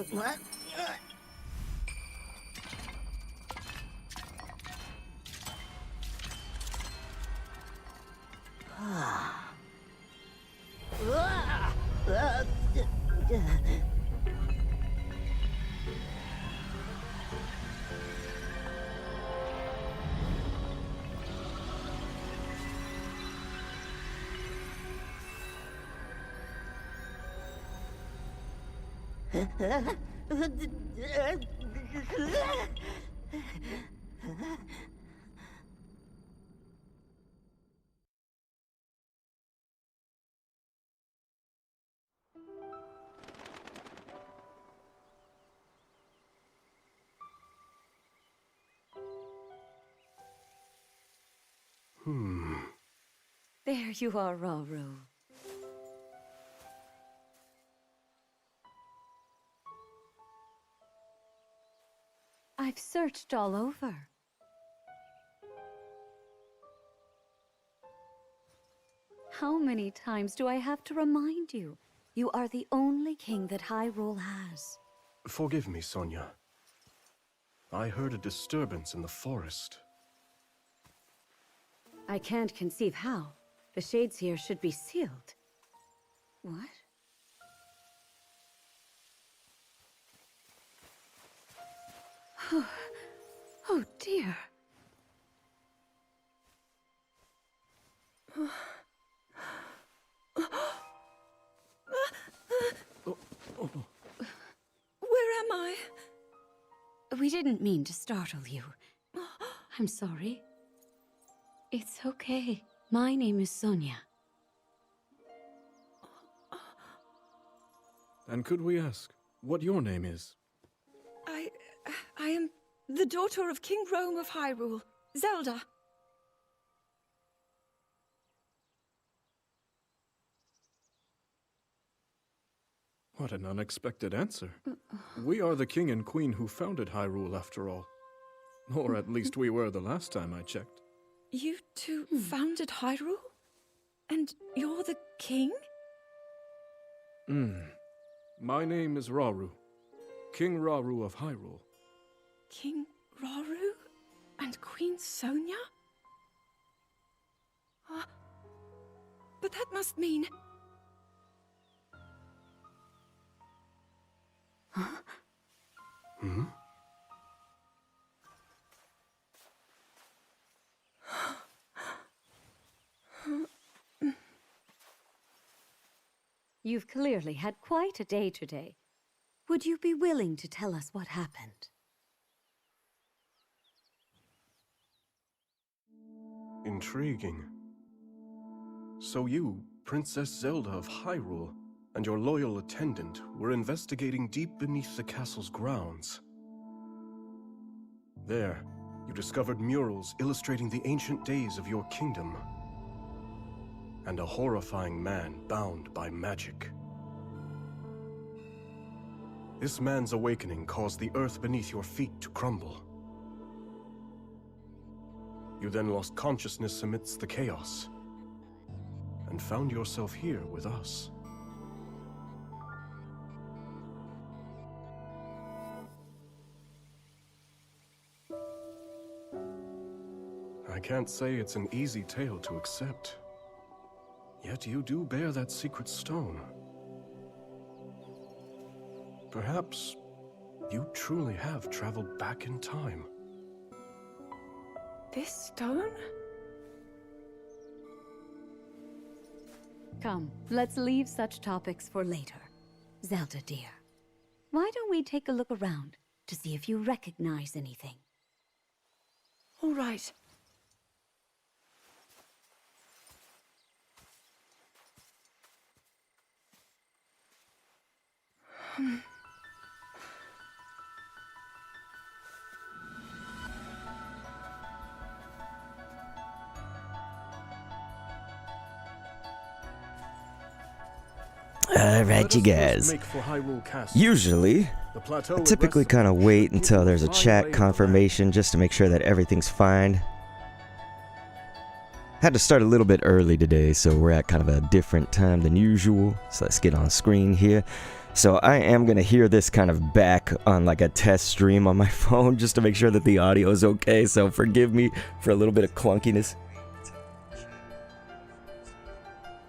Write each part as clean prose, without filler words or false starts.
What? There you are, Rauru. I've searched all over. How many times do I have to remind you? You are the only king that Hyrule has. Forgive me, Sonia. I heard a disturbance in the forest. I can't conceive how. The shades here should be sealed. What? Oh dear. Where am I? We didn't mean to startle you. I'm sorry. It's okay. My name is Sonia. And could we ask what your name is? I am the daughter of King Rome of Hyrule, Zelda. What an unexpected answer. We are the king and queen who founded Hyrule, after all. Or at least we were the last time I checked. You two founded Hyrule? And you're the king? My name is Rauru, King Rauru of Hyrule. King Rauru? And Queen Sonia? But that must mean... You've clearly had quite a day today. Would you be willing to tell us what happened? Intriguing. So you, Princess Zelda of Hyrule, and your loyal attendant were investigating deep beneath the castle's grounds. There, you discovered murals illustrating the ancient days of your kingdom. And a horrifying man bound by magic. This man's awakening caused the earth beneath your feet to crumble. You then lost consciousness amidst the chaos, and found yourself here with us. I can't say it's an easy tale to accept. Yet you do bear that secret stone. Perhaps you truly have traveled back in time. This stone? Come, let's leave such topics for later. Zelda, dear, why don't we take a look around to see if you recognize anything? All right. Alright, you guys. Usually, I typically kind of wait until there's a chat confirmation just to make sure that everything's fine. Had to start a little bit early today, so we're at kind of a different time than usual. So let's get on screen here. So I am going to hear this kind of back on like a test stream on my phone just to make sure that the audio is okay. So forgive me for a little bit of clunkiness.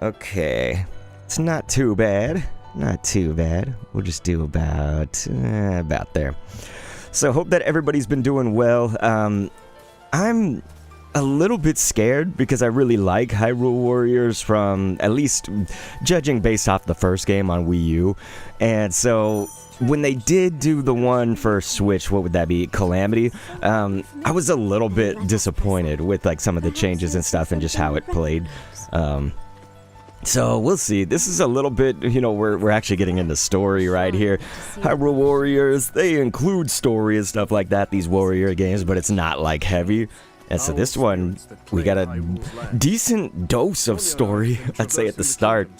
Okay. It's not too bad. Not too bad. We'll just do about there. So hope that everybody's been doing well. I'm a little bit scared because I really like Hyrule Warriors from, at least judging based off the first game on Wii U. And so when they did do the one for Switch, what would that be? Calamity? I was a little bit disappointed with like some of the changes and stuff and just how it played. So we'll see. This is a little bit, you know, we're actually getting into story right here. Hyrule Warriors, they include story and stuff like that, these warrior games, but it's not like heavy. And so this one, we got a decent dose of story, I'd say at the start.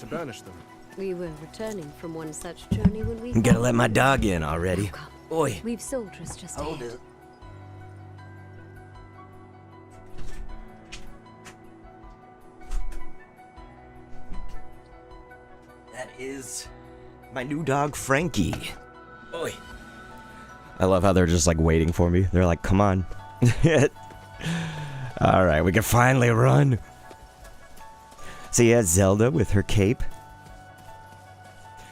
We were returning from one such journey when we... I'm gonna let my dog in already. Oi. We've soldiers just ahead. That is my new dog, Frankie. Oi. I love how they're just like waiting for me. They're like, come on. Alright, we can finally run. So yeah, Zelda with her cape.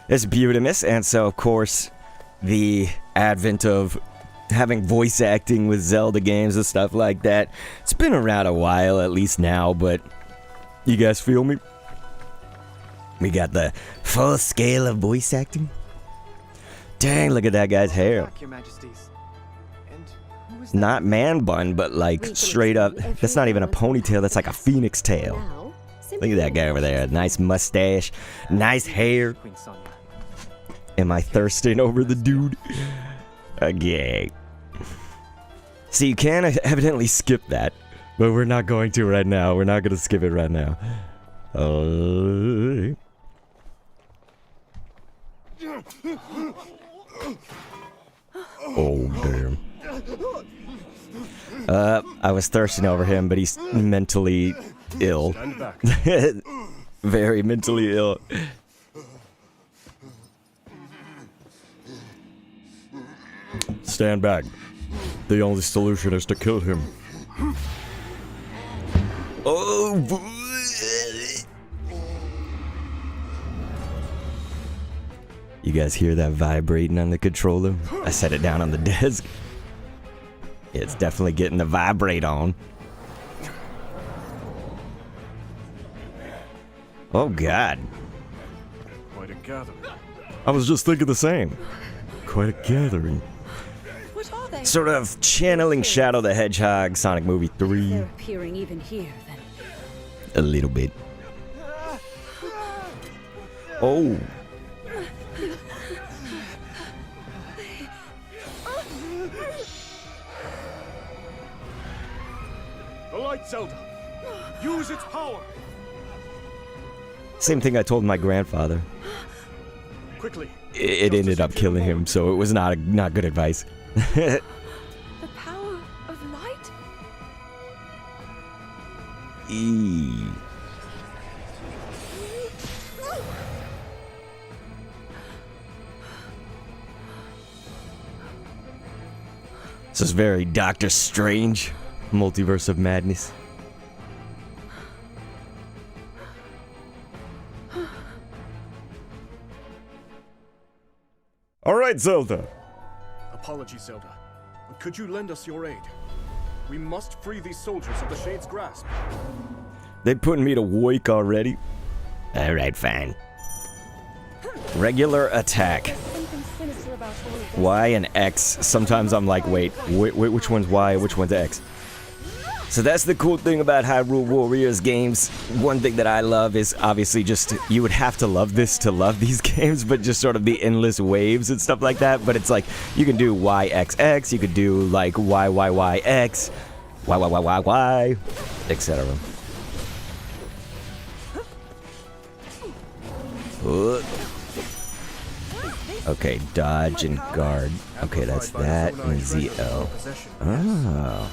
It's beautimous, and so of course, the advent of having voice acting with Zelda games and stuff like that. It's been around a while, at least now, but you guys feel me? We got the full scale of voice acting. Dang, look at that guy's hair. Not man bun, but like straight up. That's not even a ponytail, that's like a phoenix tail. Look at that guy over there. Nice mustache, nice hair. Am I thirsting over the dude? Okay. So you can evidently skip that, but we're not going to right now. We're not going to skip it right now. Oh, damn. I was thirsting over him, but he's mentally ill. Very mentally ill. Stand back. The only solution is to kill him. Oh, boy. You guys hear that vibrating on the controller? I set it down on the desk. It's definitely getting the vibrate on. Oh God. Quite a gathering. I was just thinking the same. Quite a gathering. What are they? Sort of channeling Shadow the Hedgehog, Sonic Movie 3. They're appearing even here, then. A little bit. Oh. The light, Zelda! Use its power! Same thing I told my grandfather. Quickly! It ended up killing him, so it was not good advice. The power of light? This is very Doctor Strange. Multiverse of Madness. Alright, Zelda. Apologies, Zelda, but could you lend us your aid? We must free these soldiers of the Shade's grasp. They putting me to work already? Alright, fine. Regular attack. Y and X. Sometimes I'm like, wait, which one's Y, which one's X? So that's the cool thing about Hyrule Warriors games. One thing that I love is obviously just, you would have to love this to love these games, but just sort of the endless waves and stuff like that. But it's like, you can do YXX, you could do like YYYX, YYYYY, etc. Okay, dodge and guard. Okay, that's that, and ZL. Oh.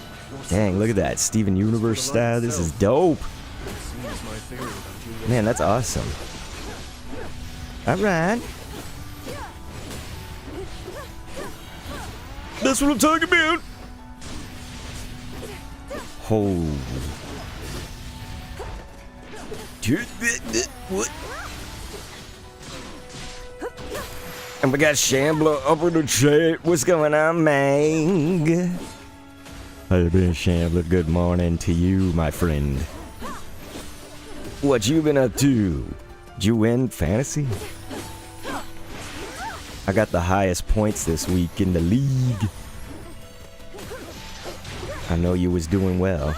Dang, look at that. Steven Universe style. This is dope. Man, that's awesome. Alright. That's what I'm talking about. Oh. What? And we got Shambler up in the chat. What's going on, man? How you been, Shambler? Good morning to you, my friend. What you been up to? Did you win fantasy? I got the highest points this week in the league. I know you was doing well.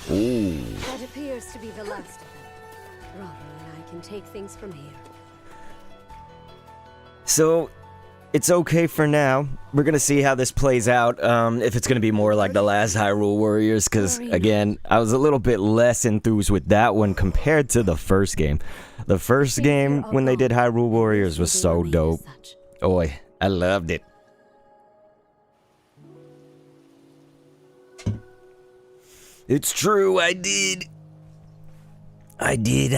Ooh. That appears to be the last of them. Robin and I can take things from here. So, it's okay for now. We're gonna see how this plays out, if it's gonna be more like the last Hyrule Warriors, because, again, I was a little bit less enthused with that one compared to the first game. The first game, when they did Hyrule Warriors, was so dope. Oi, I loved it. It's true, I did. I did.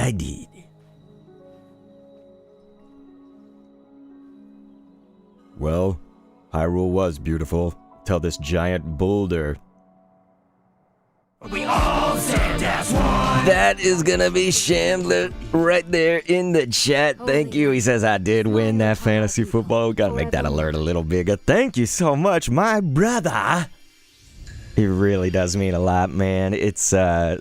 Well, Hyrule was beautiful, till this giant boulder. We all stand as one. That is gonna be Shambler right there in the chat. Thank you. He says I did win that fantasy football. Gotta make that alert a little bigger. Thank you so much, my brother. It really does mean a lot, man. It's the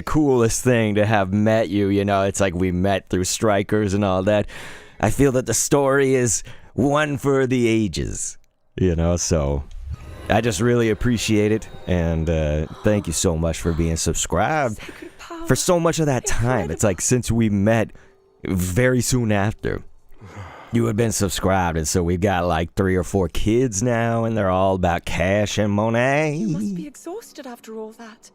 coolest thing to have met you, you know. It's like we met through Strikers and all that. I feel that the story is one for the ages, you know, so I just really appreciate it, and thank you so much for being subscribed for so much of that time. It's like since we met very soon after, you had been subscribed, and so we've got like 3 or 4 kids now, and they're all about cash and money. You must be exhausted after all that.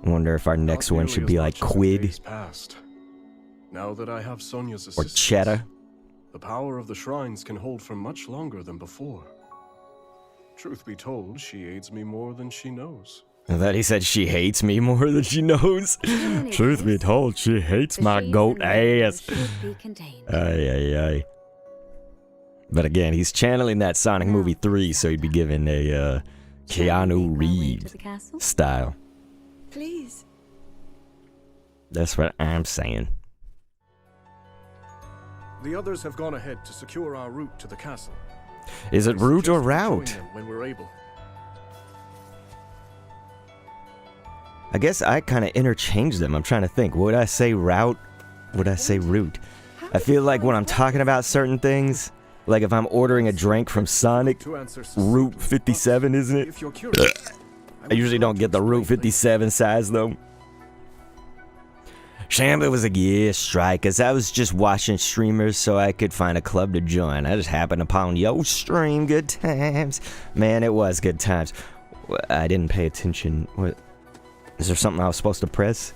I wonder if our next one should be like Quid Now that I have Sonia's or assistance, Cheddar. the power of the shrines can hold for much longer than before. Truth be told, she aids me more than she knows. I thought he said she hates me more than she knows. Truth be told, she hates my goat ass. Ay. But again, he's channeling that Sonic Movie 3, so he'd be given a Keanu Reeves style. Please. That's what I'm saying. The others have gone ahead to secure our route to the castle. Is it route or Suggest we join route? them when we're able. I guess I kind of interchange them. I'm trying to think. Would I say route? Would I say route? I feel like when I'm talking about certain things, like if I'm ordering a drink from Sonic, Route 57, isn't it? If you're curious, I usually don't get the Route 57 size though. Shambler was like, yeah, Strikers. I was just watching streamers so I could find a club to join. I just happened upon your stream. Good times. Man, it was good times. I didn't pay attention. What? Is there something I was supposed to press?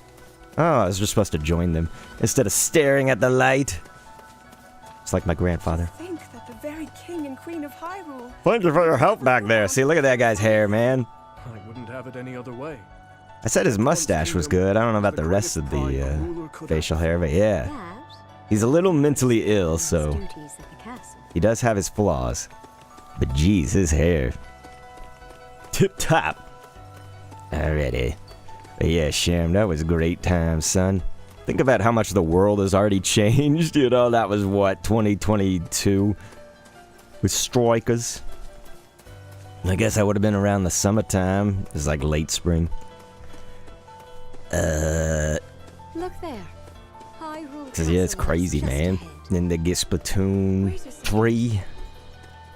Oh, I was just supposed to join them instead of staring at the light. It's like my grandfather. Think that the very king and queen of Hyrule. Thank you for your help back there. See, look at that guy's hair, man. I wouldn't have it any other way. I said his mustache was good. I don't know about the rest of the facial hair, but yeah. He's a little mentally ill, so he does have his flaws. But geez, his hair. Tip top. Alrighty. But yeah, Sham, that was great times, son. Think about how much the world has already changed. You know, that was what, 2022? With Strikers. I guess I would have been around the summertime. It was like late spring. Look there. Hyrule Cause yeah, it's Castle crazy, just man. ahead. Then they get Splatoon Wait a second. 3.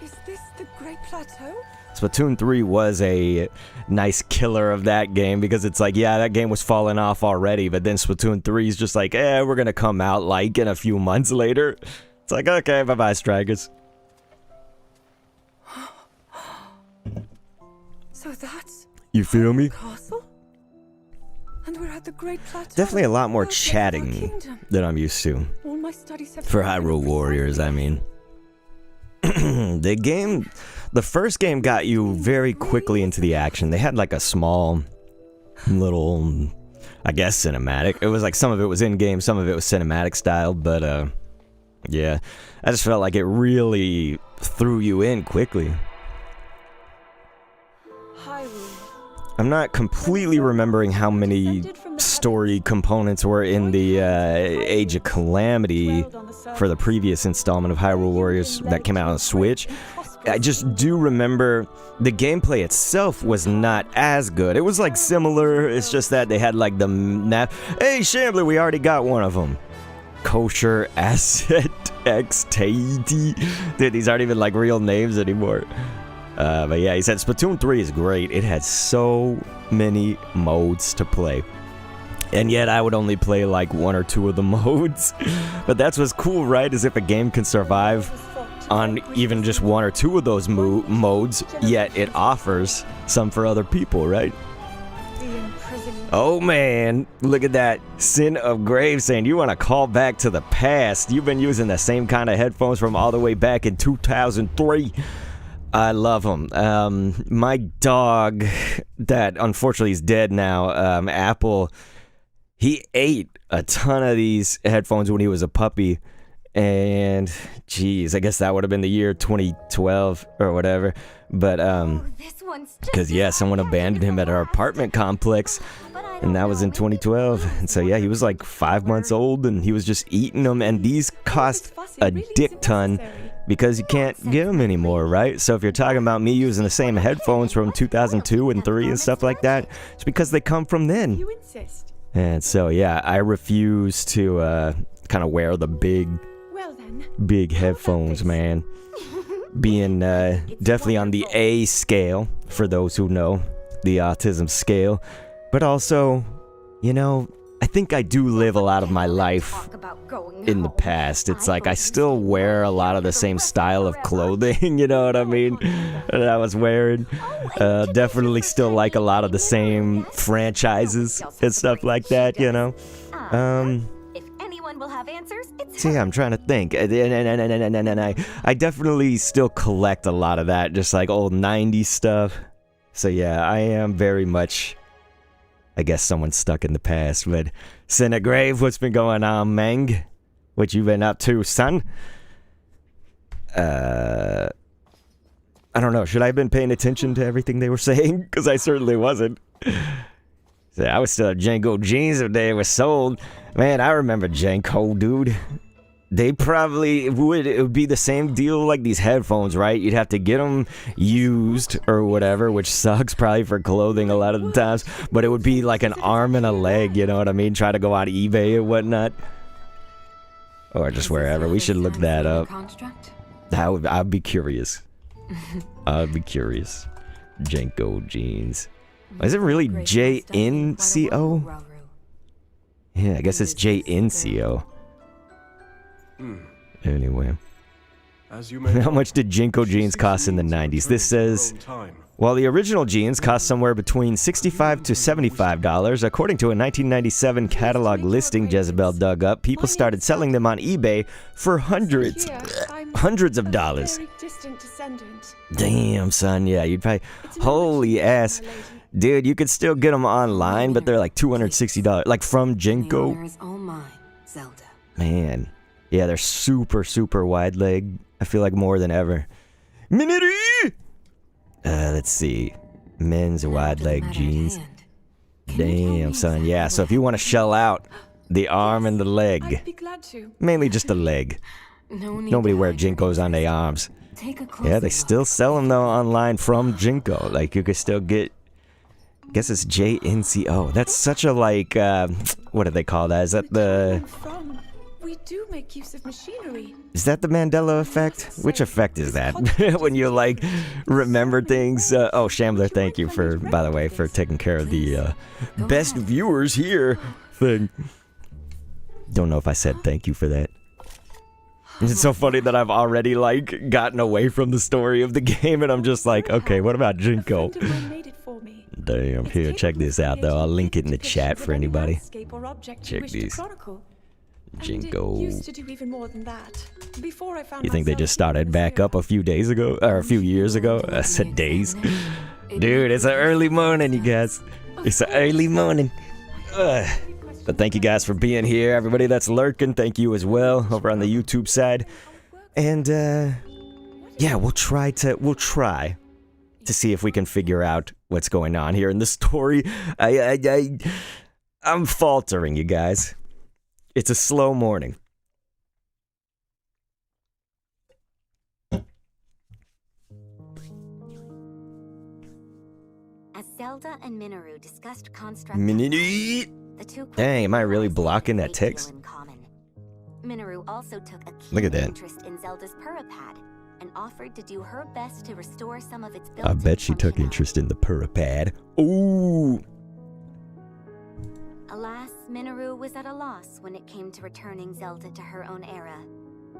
Is this the Great Plateau? Splatoon 3 was a nice killer of that game because it's like, yeah, that game was falling off already, but then Splatoon 3 is just like, we're gonna come out like in a few months later. It's like, okay, bye-bye, Strikers. So that's You feel me? castle? And we're at the Great Plateau. Definitely a lot more Well, that's our chatting kingdom. than I'm used to. All my studies have For been Hyrule precisely Warriors, I mean. The first game got you very quickly into the action. They had like a small little, I guess, cinematic. It was like some of it was in-game, some of it was cinematic style, but Yeah, I just felt like it really threw you in quickly. Hyrule. I'm not completely remembering how many story components were in the Age of Calamity for the previous installment of Hyrule Warriors that came out on Switch. I just do remember the gameplay itself was not as good. It was like similar, it's just that they had like the map. Hey Shambler, we already got one of them. Kosher Asset X Tahiti. Dude, these aren't even like real names anymore. But yeah, he said Splatoon 3 is great. It had so many modes to play. And yet I would only play like 1 or 2 of the modes. But that's what's cool, right? Is if a game can survive on even just 1 or 2 of those modes, yet it offers some for other people, right? Oh man, look at that. Sin of Grave saying, you want to call back to the past. You've been using the same kind of headphones from all the way back in 2003. I love them. My dog, that unfortunately is dead now, Apple, he ate a ton of these headphones when he was a puppy. And, geez, I guess that would have been the year 2012 or whatever. But, because, yeah, someone abandoned him at our apartment complex. And that was in 2012. And so, yeah, he was like 5 months old and he was just eating them. And these cost a dick ton because you can't get them anymore, right? So if you're talking about me using the same headphones from 2002 and 3 and stuff like that, it's because they come from then. You insist. And so, yeah, I refuse to kind of wear the big headphones, man. Being definitely on the A scale, for those who know, the autism scale. But also, you know, I think I do live a lot of my life in the past. It's like I still wear a lot of the same style of clothing, you know what I mean, that I was wearing. Definitely still like a lot of the same franchises and stuff like that, you know. If anyone will have answers, it's See, I'm trying to think. And I definitely still collect a lot of that, just like old 90s stuff. So yeah, I am very much, I guess, someone stuck in the past. But Cinegrave, what's been going on, Meng? What you been up to, son? I don't know. Should I have been paying attention to everything they were saying? Because I certainly wasn't. So I was still at Janko Jeans if they were sold. Man, I remember Janko, dude. They probably would. It would be the same deal like these headphones, right? You'd have to get them used or whatever, which sucks probably for clothing a lot of the times. But it would be like an arm and a leg, you know what I mean? Try to go on eBay and whatnot. Or just wherever. We should look that up. I'd be curious. I'd be curious. Janko Jeans. Is it really JNCO? Yeah, I guess it's JNCO. Anyway. How much did Jinko jeans cost in the 90s? This says, while the original jeans cost somewhere between $65 to $75, according to a 1997 catalog listing Jezebel dug up, people started selling them on eBay for hundreds of dollars. Damn, son, yeah, you'd probably, holy ass. Dude, you could still get them online, but they're like $260, like from Jinko. Man. Yeah, they're super, super wide leg. I feel like more than ever. Miniri! Let's see. Men's wide leg jeans. Damn, son. Yeah, so if you want to shell out the arm and the leg. I'd be glad to. Mainly just the leg. Nobody wear Jinkos on their arms. Yeah, they still sell them, though, online from Jinko. Like, you could still get... I guess it's JNCO. That's such a, like, what do they call that? Is that the... We do make use of machinery. Is that the Mandela effect? Which effect is that? When you, like, remember things? Oh, Shambler, thank you for, by the way, for taking care of the best viewers here thing. Don't know if I said thank you for that. It's so funny that I've already, like, gotten away from the story of the game, and I'm just like, okay, what about Jinko? Damn, here, check this out, though. I'll link it in the chat for anybody. Check these. Jinko. You think they just started back up a few days ago? Or a few years ago? I said days. Dude, it's an early morning, you guys. It's an early morning. But thank you guys for being here. Everybody that's lurking, thank you as well over on the YouTube side. And yeah, we'll try to see if we can figure out what's going on here in the story. I'm faltering, you guys. It's a slow morning. As Zelda and Minoru discussed construct, Minute. the two Dang, am I really quickly blocking realized that a great text? deal in common. Minoru also took a Look keen at that. interest in Zelda's Purapad and offered to do her best to restore some of its I built-in bet she took functionality. interest in the Purapad. Ooh. Alas, Minoru was at a loss when it came to returning Zelda to her own era.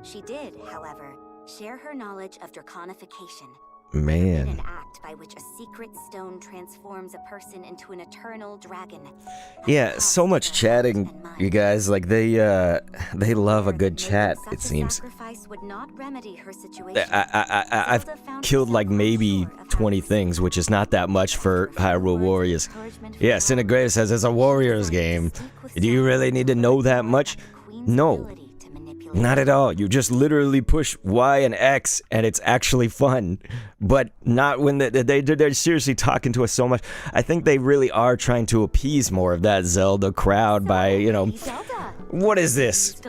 She did, however, share her knowledge of draconification, Man. an act by which a secret stone transforms a person into an eternal dragon. at Yeah, the so cost much of their chatting, hearts and minds. you guys. Like they love a good Minoru chat. such It a seems. sacrifice would not remedy her situation. I've Zelda found killed like herself maybe unsure of 20 how things, which is not that much for Hyrule Warriors. Yeah, Cinegrave says it's a Warriors game. Do you really need to know that much? No. Not at all. You just literally push Y and X, and it's actually fun. But not when they're seriously talking to us so much. I think they really are trying to appease more of that Zelda crowd by, you know, what is this?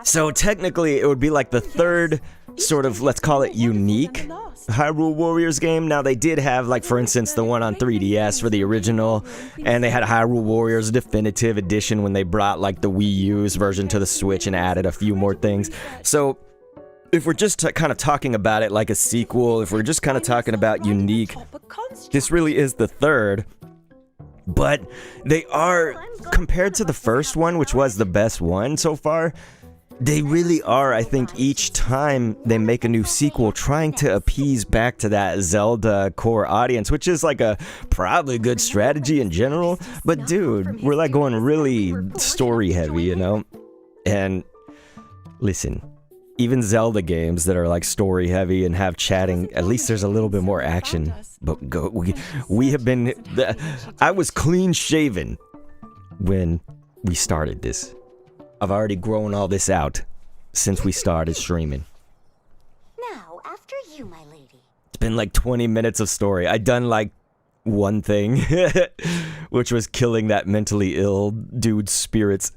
So technically, it would be like the third sort of, let's call it unique Hyrule Warriors game. Now, they did have, like, for instance, the one on 3DS for the original, and they had Hyrule Warriors Definitive Edition when they brought, like, the Wii U's version to the Switch and added a few more things. So, if we're just kind of talking about it like a sequel, if we're just kind of talking about unique, this really is the third. But they are, compared to the first one, which was the best one so far, they really are, I think, each time they make a new sequel, trying to appease back to that Zelda core audience, which is like a probably good strategy in general. But dude, we're like going really story heavy, you know? And listen, even Zelda games that are like story heavy and have chatting, at least there's a little bit more action. But we have been, I was clean shaven when we started this. I've already grown all this out since we started streaming. Now, after you, my lady. It's been like 20 minutes of story. I done like one thing, which was killing that mentally ill dude's spirits.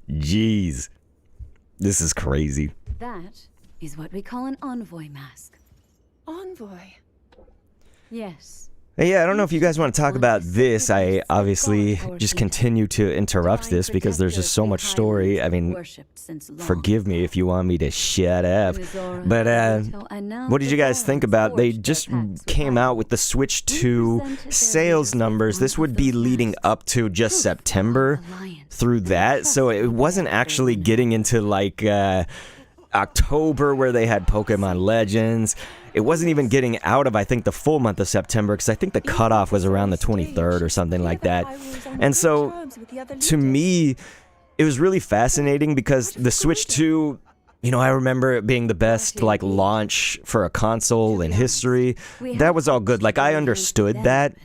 Jeez. This is crazy. That is what we call an envoy mask. Envoy. Yes. Hey, yeah, I don't know if you guys want to talk about this. I obviously just continue to interrupt this because there's just so much story. I mean, forgive me if you want me to shut up. But what did you guys think about? They just came out with the Switch 2 sales numbers. This would be leading up to just September through that. So it wasn't actually getting into like October where they had Pokemon Legends. It wasn't even getting out of, I think, the full month of September, because I think the cutoff was around the 23rd or something like that. And so, to me, it was really fascinating because the Switch 2, you know, I remember it being the best, like, launch for a console in history. That was all good. Like, I understood that.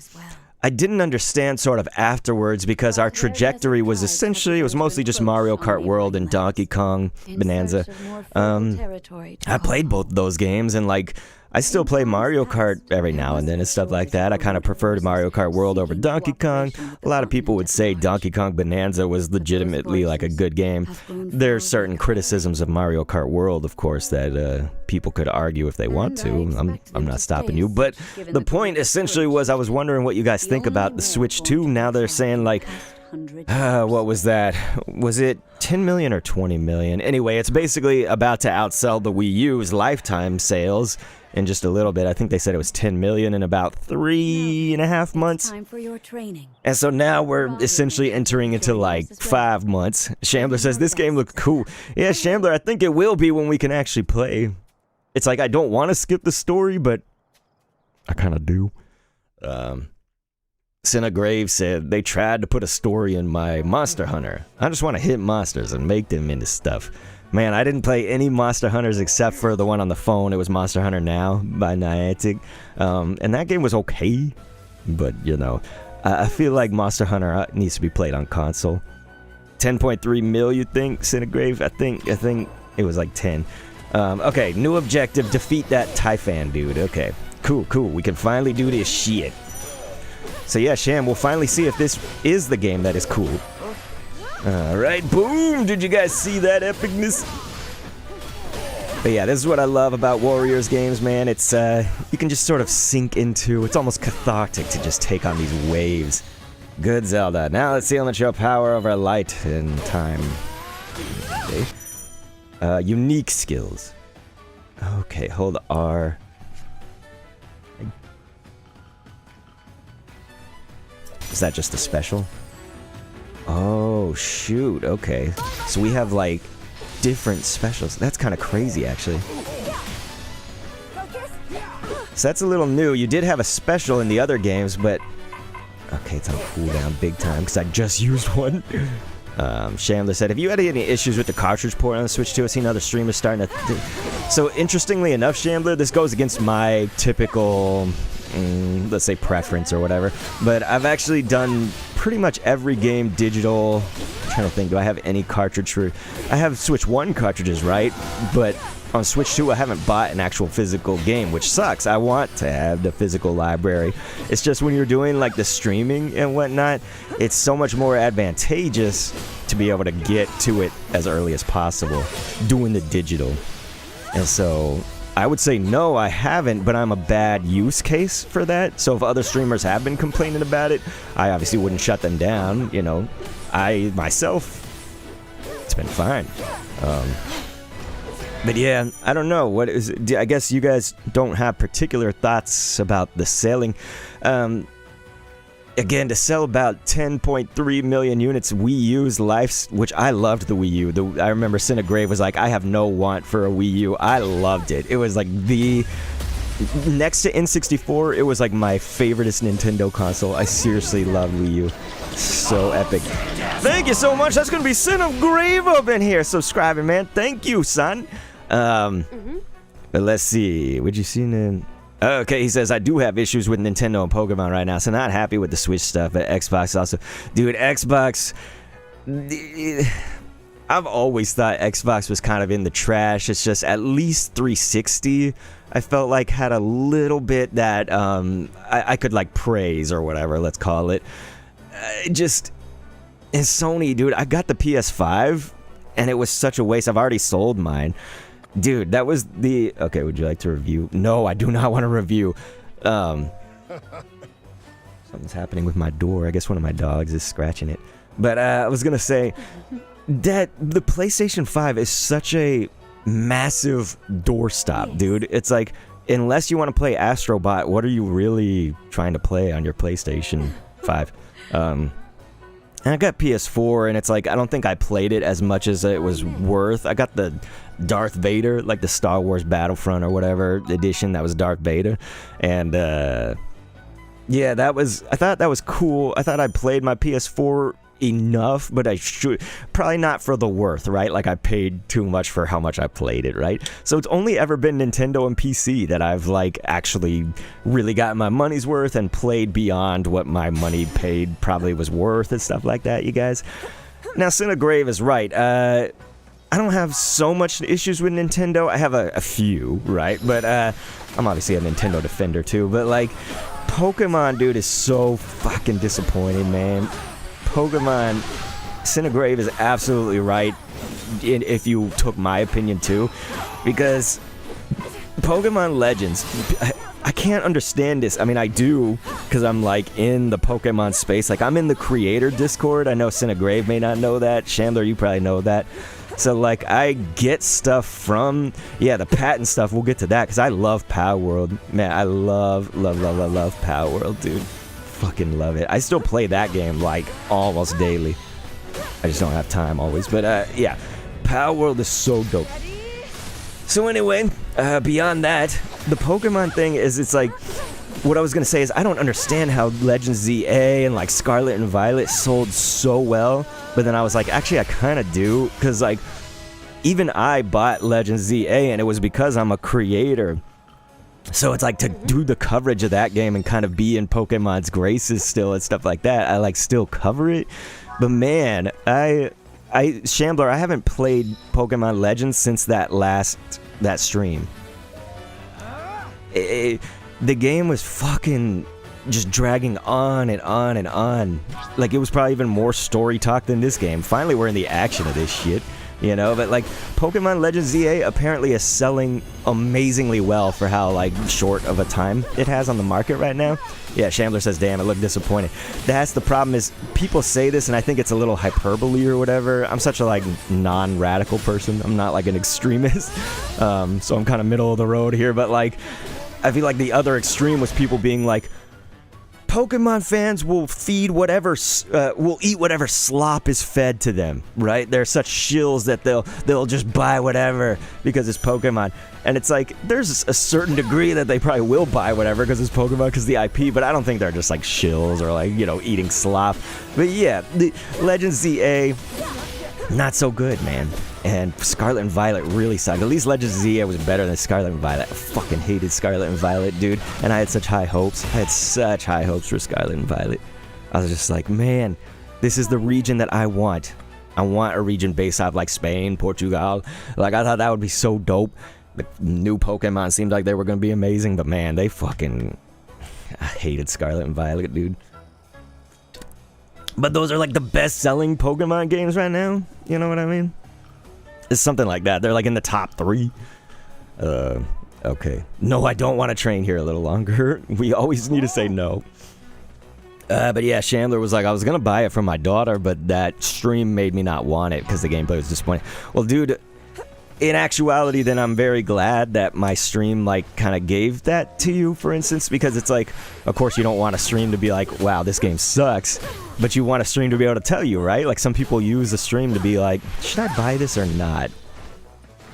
I didn't understand sort of afterwards because our trajectory was essentially, it was mostly just Mario Kart World and Donkey Kong Bonanza. I played both of those games and like, I still play Mario Kart every now and then and stuff like that. I kind of preferred Mario Kart World over Donkey Kong. A lot of people would say Donkey Kong Bonanza was legitimately like a good game. There's certain criticisms of Mario Kart World, of course, that people could argue if they want to. I'm not stopping you. But the point essentially was I was wondering what you guys think about the Switch 2. Now they're saying like, what was that? Was it 10 million or 20 million? Anyway, it's basically about to outsell the Wii U's lifetime sales in just a little bit. I think they said it was 10 million in about 3.5 months. Time for your training. And so now we're essentially entering into like 5 months. Shambler says this game looks cool. Yeah, Shambler, I think it will be when we can actually play. It's like I don't want to skip the story, but I kind of do. Senna Grave said they tried to put a story in my Monster Hunter. I just want to hit monsters and make them into stuff. Man, I didn't play any Monster Hunters except for the one on the phone. It was Monster Hunter Now by Niantic. And that game was okay. But, you know, I feel like Monster Hunter needs to be played on console. 10.3 mil, you think? Cinegrave? I think it was like 10. Okay, new objective, defeat that Typhon dude. Okay, cool. We can finally do this shit. So yeah, Sham, we'll finally see if this is the game that is cool. Alright, boom! Did you guys see that epicness? But yeah, this is what I love about Warriors games, man. It's, you can just sort of sink into, it's almost cathartic to just take on these waves. Good, Zelda. Now let's see how much your power over light and time. Okay. Unique skills. Okay, hold R. Is that just a special? Oh, shoot. Okay. So we have, like, different specials. That's kind of crazy, actually. So that's a little new. You did have a special in the other games, but... Okay, it's on cooldown big time, because I just used one. Chandler said, have you had any issues with the cartridge port on the Switch 2? I've seen other streamers starting to... So, interestingly enough, Chandler, this goes against my typical... let's say preference or whatever, but I've actually done pretty much every game digital. I'm trying to think, do I have any cartridge for... I have Switch 1 cartridges, right? But on Switch 2 I haven't bought an actual physical game, which sucks. I want to have the physical library. It's just when you're doing like the streaming and whatnot, it's so much more advantageous to be able to get to it as early as possible doing the digital. And so I would say no, I haven't, but I'm a bad use case for that. So if other streamers have been complaining about it, I obviously wouldn't shut them down. You know, I myself, it's been fine. But yeah, I don't know. What is it? I guess you guys don't have particular thoughts about the selling. Again, to sell about 10.3 million units Wii U's life, which I loved the Wii U. I remember Cinegrave was like, I have no want for a Wii U. I loved it. It was like the... Next to N64, it was like my favoriteest Nintendo console. I seriously loved Wii U. So epic. Thank you so much. That's going to be Cinegrave up in here subscribing, man. Thank you, son. But let's see. Would you see... Okay, he says, I do have issues with Nintendo and Pokemon right now, so not happy with the Switch stuff, but Xbox also. Dude, Xbox... I've always thought Xbox was kind of in the trash. It's just at least 360, I felt like had a little bit that I could like praise or whatever, let's call it. Just... And Sony, dude, I got the PS5, and it was such a waste. I've already sold mine. Dude, that was the... Okay, would you like to review? No, I do not want to review. Something's happening with my door. I guess one of my dogs is scratching it. But I was going to say that the PlayStation 5 is such a massive doorstop, dude. It's like, unless you want to play Astro Bot, what are you really trying to play on your PlayStation 5? And I got PS4, and it's like, I don't think I played it as much as it was worth. I got the Darth Vader, like the Star Wars Battlefront or whatever edition that was Darth Vader. And, yeah, I thought that was cool. I thought I played my PS4 enough, but I should, probably not for the worth, right? Like, I paid too much for how much I played it, right? So it's only ever been Nintendo and PC that I've, like, actually really gotten my money's worth and played beyond what my money paid probably was worth and stuff like that, you guys. Now, Cinegrave is right. I don't have so much issues with Nintendo. I have a few, right? But I'm obviously a Nintendo defender, too. But, like, Pokemon, dude, is so fucking disappointing, man. Pokemon, Cinegrave is absolutely right if you took my opinion too, because Pokemon Legends, I can't understand this. I mean, I do, because I'm like in the Pokemon space. Like, I'm in the creator Discord. I know Cinegrave may not know that. Chandler, you probably know that. So, like, I get stuff from, yeah, the patent stuff. We'll get to that, because I love Power World. Man, I love Power World, dude. Fucking love it. I still play that game like almost daily. I just don't have time always. But yeah, Power World is so dope. So anyway, beyond that, the Pokemon thing is, it's like, what I was gonna say is, I don't understand how Legends ZA and like Scarlet and Violet sold so well. But then I was like, actually I kind of do, because like even I bought Legends ZA, and it was because I'm a creator. So it's like to do the coverage of that game and kind of be in Pokemon's graces still and stuff like that. I like still cover it. But man, Shambler, I haven't played Pokemon Legends since that stream. The game was fucking just dragging on and on and on. Like, it was probably even more story talk than this game. Finally, we're in the action of this shit, you know? But, like, Pokemon Legends ZA apparently is selling amazingly well for how, like, short of a time it has on the market right now. Yeah, Shambler says, damn, it looked disappointing. That's the problem is, people say this, and I think it's a little hyperbole or whatever. I'm such a, like, non-radical person. I'm not, like, an extremist. So I'm kind of middle of the road here, but, like, I feel like the other extreme was people being like, Pokemon fans will feed whatever, will eat whatever slop is fed to them, right? They're such shills that they'll just buy whatever because it's Pokemon. And it's like, there's a certain degree that they probably will buy whatever because it's Pokemon, because the IP, but I don't think they're just like shills or like, you know, eating slop. But yeah, the Legends ZA, not so good, man. And Scarlet and Violet really sucked. At least Legends ZA was better than Scarlet and Violet. I fucking hated Scarlet and Violet, dude. And I had such high hopes. I had such high hopes for Scarlet and Violet. I was just like, man, this is the region that I want. I want a region based off like Spain, Portugal. Like, I thought that would be so dope. The new Pokemon seemed like they were going to be amazing. But man, they fucking... I hated Scarlet and Violet, dude. But those are like the best-selling Pokemon games right now. You know what I mean? It's something like that. They're like in the top 3. Okay. No, I don't want to train here a little longer. We always need to say no. But yeah, Shambler was like, I was going to buy it from my daughter, but that stream made me not want it because the gameplay was disappointing. Well, dude, in actuality, then I'm very glad that my stream, like, kind of gave that to you, for instance, because it's like, of course, you don't want a stream to be like, wow, this game sucks, but you want a stream to be able to tell you, right? Like, some people use a stream to be like, should I buy this or not?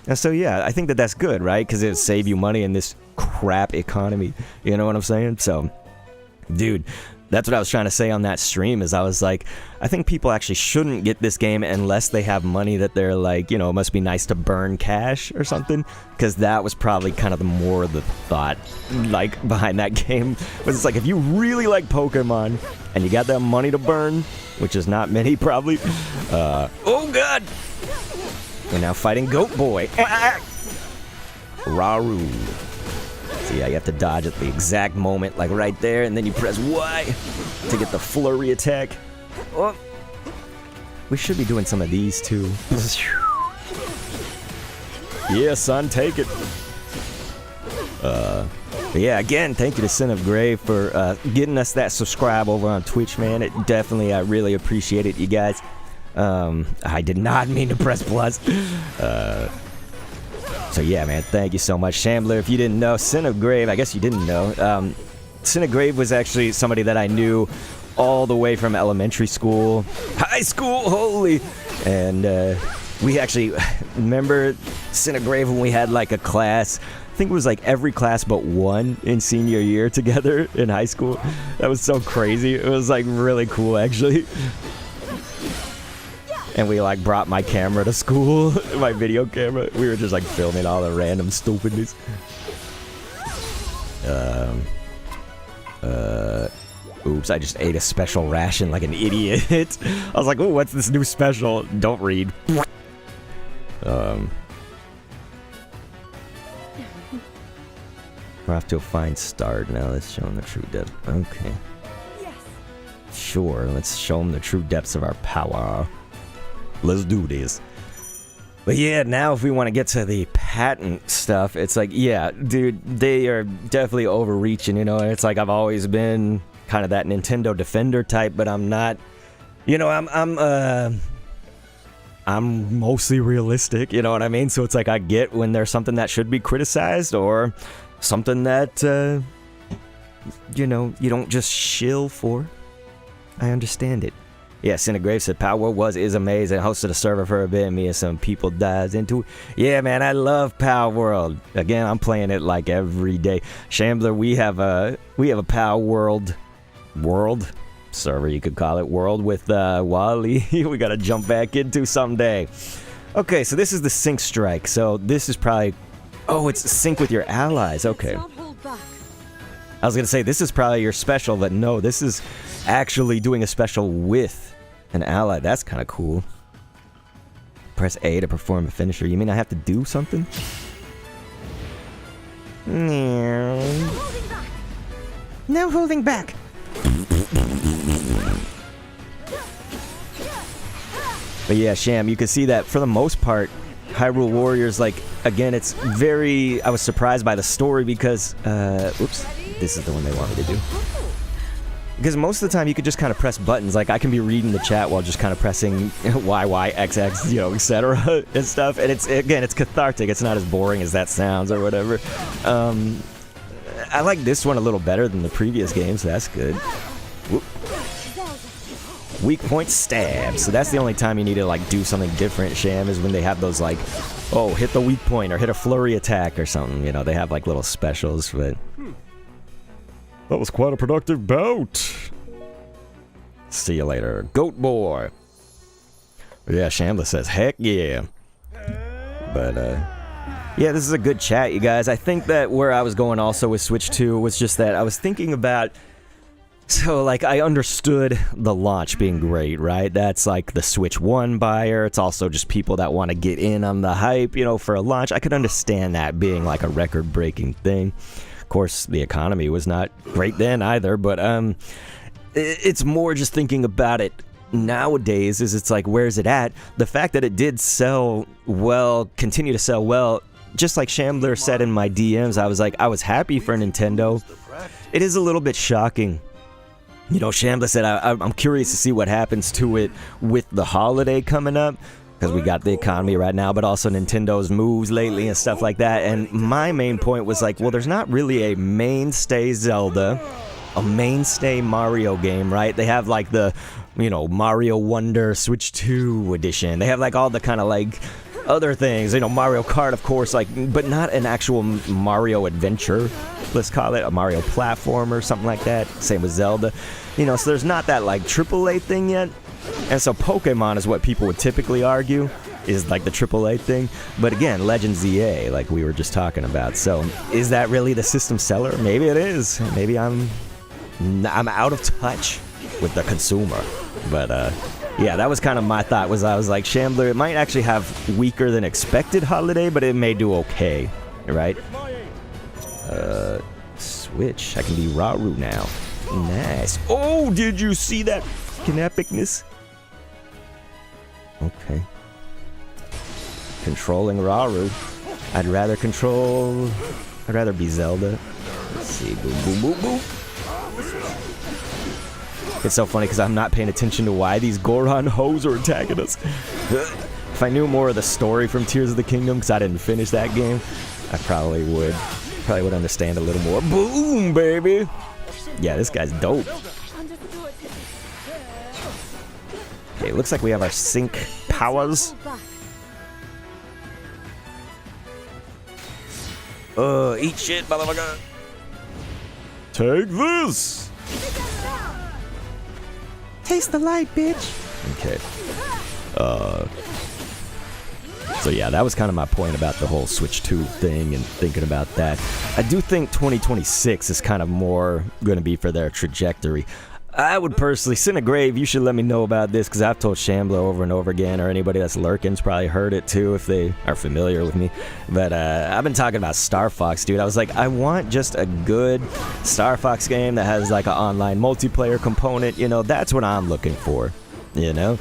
And so, yeah, I think that that's good, right? Because it'll save you money in this crap economy. You know what I'm saying? So, dude, that's what I was trying to say on that stream, is I was like, I think people actually shouldn't get this game unless they have money that they're like, you know, it must be nice to burn cash or something, because that was probably kind of the thought, like, behind that game. But it's like, if you really like Pokemon and you got that money to burn, which is not many probably, oh god! We're now fighting Goat Boy. Raru. So yeah, you have to dodge at the exact moment, like right there, and then you press Y to get the flurry attack. Oh. We should be doing some of these too. Yeah, son, take it. But yeah, again, thank you to Sin of Grave for getting us that subscribe over on Twitch, man. It definitely, I really appreciate it, you guys. I did not mean to press plus. So yeah, man, thank you so much. Shambler, if you didn't know, Sin of Grave, I guess you didn't know. Sin of Grave was actually somebody that I knew all the way from elementary school, high school, holy. And we actually, remember Sin of Grave when we had like a class, I think it was like every class but one in senior year together in high school. That was so crazy. It was like really cool, actually. And we like brought my camera to school, my video camera. We were just like filming all the random stupidness. Oops, I just ate a special ration like an idiot. I was like, oh, what's this new special? Don't read. We're off to a fine start now. Let's show them the true depth. Okay. Yes. Sure, let's show them the true depths of our power. Let's do this. But yeah, now if we want to get to the patent stuff, it's like, yeah, dude, they are definitely overreaching, you know? It's like I've always been kind of that Nintendo defender type, but I'm not, you know, I'm mostly realistic, you know what I mean? So it's like I get when there's something that should be criticized or something that, you know, you don't just shill for. I understand it. Yeah, Sin of Grave said Power World is amazing. Hosted a server for a bit, me and some people dives into it. Yeah, man, I love Power World. Again, I'm playing it like every day. Shambler, we have a Power World server, you could call it, world with Wally. We gotta jump back into someday. Okay, so this is the Sync Strike. So this is probably, oh, it's sync with your allies. Okay. I was gonna say, this is probably your special, but no, this is actually doing a special with an ally. That's kind of cool. Press A to perform a finisher. You mean I have to do something? No holding back. But yeah, Sham, you can see that for the most part, Hyrule Warriors, like, again, it's very... I was surprised by the story because... oops. This is the one they want me to do. Because most of the time you could just kind of press buttons. Like, I can be reading the chat while just kind of pressing Y, Y, X, X, you know, etc. and stuff. And it's, again, it's cathartic. It's not as boring as that sounds or whatever. I like this one a little better than the previous games. So that's good. Whoop. Weak point stab. So that's the only time you need to like do something different, Sham, is when they have those like, oh, hit the weak point or hit a flurry attack or something. You know, they have like little specials, but that was quite a productive bout. See you later, Goat Boy. Yeah, Shambler says, heck yeah. But yeah, this is a good chat, you guys. I think that where I was going also with Switch 2 was just that I was thinking about. So, like, I understood the launch being great, right? That's, like, the Switch 1 buyer. It's also just people that want to get in on the hype, you know, for a launch. I could understand that being, like, a record-breaking thing. Of course, the economy was not great then either, but, it's more just thinking about it nowadays is it's like, where's it at? The fact that it did sell well, continue to sell well, just like Shambler said in my DMs, I was like, I was happy for Nintendo. It is a little bit shocking. You know, Shambler said, I'm curious to see what happens to it with the holiday coming up, because we got the economy right now, but also Nintendo's moves lately and stuff like that. And my main point was like, well, there's not really a mainstay Zelda, a mainstay Mario game, right? They have like the, you know, Mario Wonder Switch 2 edition. They have like all the kind of like other things, you know, Mario Kart, of course, like, but not an actual Mario adventure, let's call it, a Mario platform or something like that. Same with Zelda, you know, so there's not that like AAA thing yet. And so Pokemon is what people would typically argue is like the AAA thing. But again, Legends EA, like we were just talking about. So is that really the system seller? Maybe it is. Maybe I'm out of touch with the consumer. But yeah, that was kind of my thought. I was like, Shambler, it might actually have weaker than expected holiday, but it may do okay, right? Switch. I can be Rauru now. Nice. Oh, did you see that fucking epicness? Okay. Controlling Rauru. I'd rather be Zelda. Let's see. Boom, boom, boom, boom. It's so funny because I'm not paying attention to why these Goron hoes are attacking us. If I knew more of the story from Tears of the Kingdom, because I didn't finish that game, I probably would understand a little more. Boom, baby! Yeah, this guy's dope. Okay, looks like we have our sync powers. Eat shit, motherfucker! Take this! Taste the light, bitch! Okay. So yeah, that was kind of my point about the whole Switch 2 thing and thinking about that. I do think 2026 is kind of more going to be for their trajectory. I would personally, Cinegrave, you should let me know about this because I've told Shambler over and over again, or anybody that's lurking's probably heard it too if they are familiar with me. But I've been talking about Star Fox, dude. I was like, I want just a good Star Fox game that has like an online multiplayer component. You know, that's what I'm looking for, you know?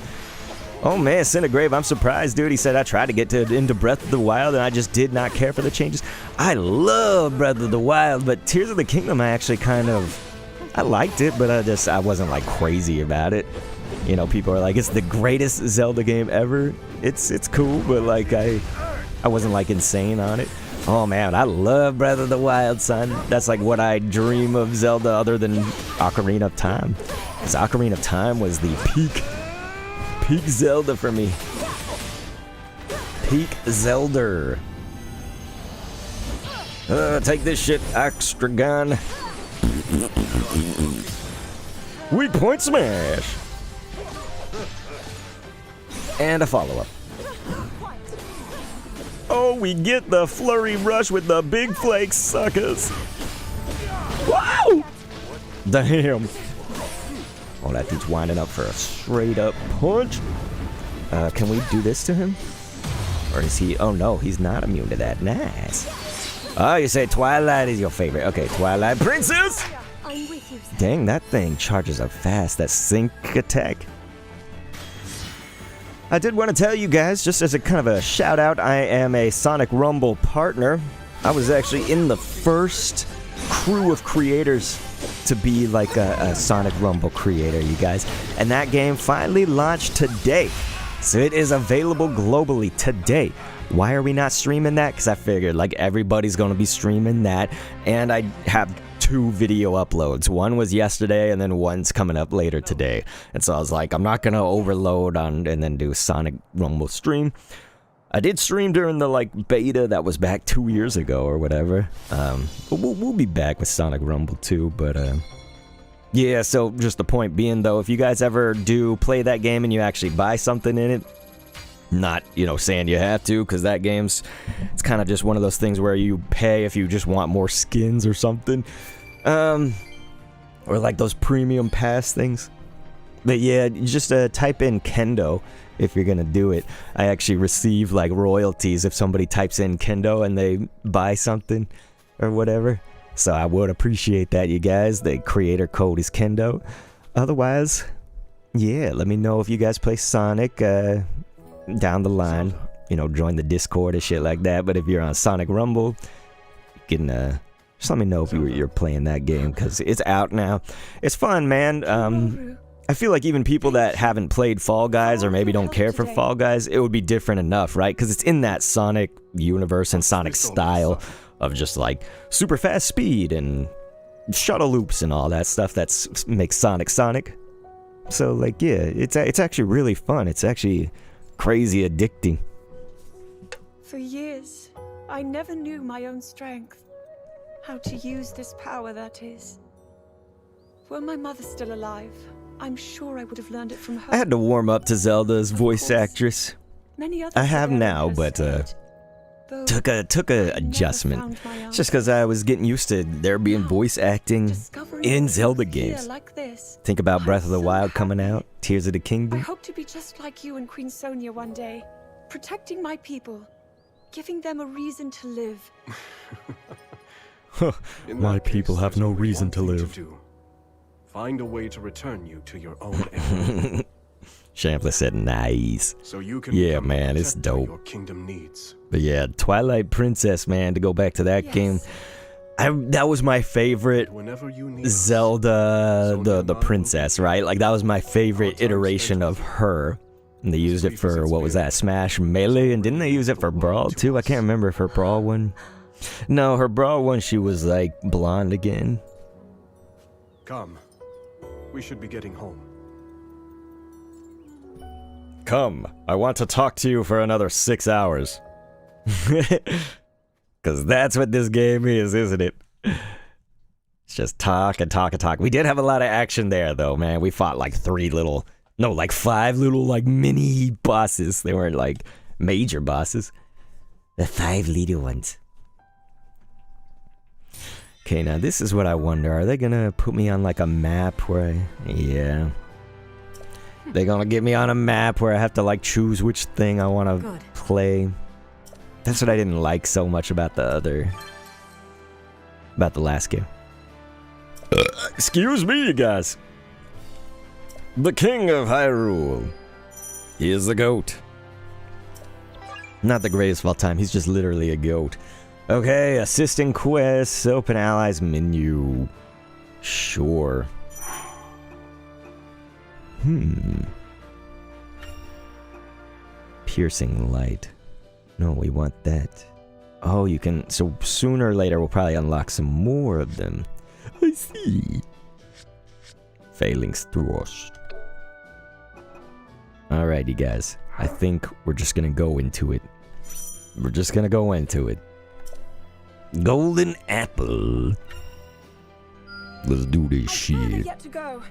Oh man, Cinegrave, I'm surprised, dude. He said, I tried to get into Breath of the Wild and I just did not care for the changes. I love Breath of the Wild, but Tears of the Kingdom I actually I liked it, but I wasn't like crazy about it. You know, people are like, it's the greatest Zelda game ever. It's cool, but like I wasn't like insane on it. Oh man, I love Breath of the Wild, son. That's like what I dream of Zelda other than Ocarina of Time. Because Ocarina of Time was the peak Zelda for me. Peak Zelda. Take this shit, extra gun. Weak point smash. And a follow-up. Oh, we get the flurry rush with the big flakes, suckers. Wow! Damn. Oh, that dude's winding up for a straight up punch. Can we do this to him? Or is he? Oh no, he's not immune to that. Nice. Oh, you say Twilight is your favorite. Okay, Twilight Princess. I'm with you, sir. Dang, that thing charges up fast. That sync attack. I did want to tell you guys, just as a kind of a shout out, I am a Sonic Rumble partner. I was actually in the first crew of creators to be like a Sonic Rumble creator, you guys. And that game finally launched today. So it is available globally today. Why are we not streaming that? Because I figured like everybody's going to be streaming that. And I have 2 video uploads. One was yesterday and then one's coming up later today. And so I was like, I'm not going to overload on and then do Sonic Rumble stream. I did stream during the like beta that was back 2 years ago or whatever. But we'll be back with Sonic Rumble too. But yeah, so just the point being though, if you guys ever do play that game and you actually buy something in it, not, you know, saying you have to, because that game's, it's kind of just one of those things where you pay if you just want more skins or something. Or like those premium pass things. But yeah, you just type in Kendo if you're gonna do it. I actually receive like royalties if somebody types in Kendo and they buy something or whatever. So I would appreciate that, you guys. The creator code is Kendo. Otherwise, yeah, let me know if you guys play Sonic down the line. You know, join the Discord and shit like that. But if you're on Sonic Rumble, you can just let me know if you're playing that game, because it's out now. It's fun, man. I feel like even people that haven't played Fall Guys or maybe don't care for Fall Guys, it would be different enough, right? Because it's in that Sonic universe and Sonic style of just like super fast speed and shuttle loops and all that stuff that makes Sonic Sonic. So like, yeah, it's actually really fun. It's actually crazy addicting. For years, I never knew my own strength. How to use this power, that is. Were my mother still alive, I'm sure I would have learned it from her. I had to warm up to Zelda's voice actress. Many others I have there now, have but stayed, though took a adjustment. never found my It's just because I was getting used to there being voice acting Discovering in Zelda myself here games. like this, Think about I'm Breath of the so Wild coming happy. out, Tears of the I Kingdom. hope to be just like you and Queen Sonia one day, protecting my people, giving them a reason to live. In My that case, people have there's no only reason one to thing live. do. Find a way to return you to your own era, Champlin said nice. so you can Yeah, become man, the it's protector dope. your kingdom needs. But yeah, Twilight Princess, man, to go back to that Yes. game. That was my favorite Whenever you need us, Zelda, the Sonia princess, right? Like that was my favorite iteration of her. And they used it for, what was that, Smash Melee? And didn't they use it for Brawl too? I can't remember if her Brawl one. No, her Brawl one, she was like blonde again. Come. We should be getting home. Come, I want to talk to you for another 6 hours. Because that's what this game is, isn't it? It's just talk and talk and talk. We did have a lot of action there, though, man. We fought like 5 little, like mini bosses. They weren't like major bosses. The 5 little ones. Okay, now this is what I wonder. Are they gonna put me on like a map where yeah. They're gonna get me on a map where I have to like choose which thing I wanna Good. play. That's what I didn't like so much about the last game. Excuse me, you guys. The king of Hyrule. He is the goat. Not the greatest of all time, he's just literally a goat. Okay, assisting quests, open allies menu. Sure. Piercing light. No, we want that. Oh, you can, so sooner or later we'll probably unlock some more of them. I see. Phalanx thrust. Alrighty, guys. I think we're just gonna go into it. We're just gonna go into it. Golden apple. Let's do this I've further shit. yet to go.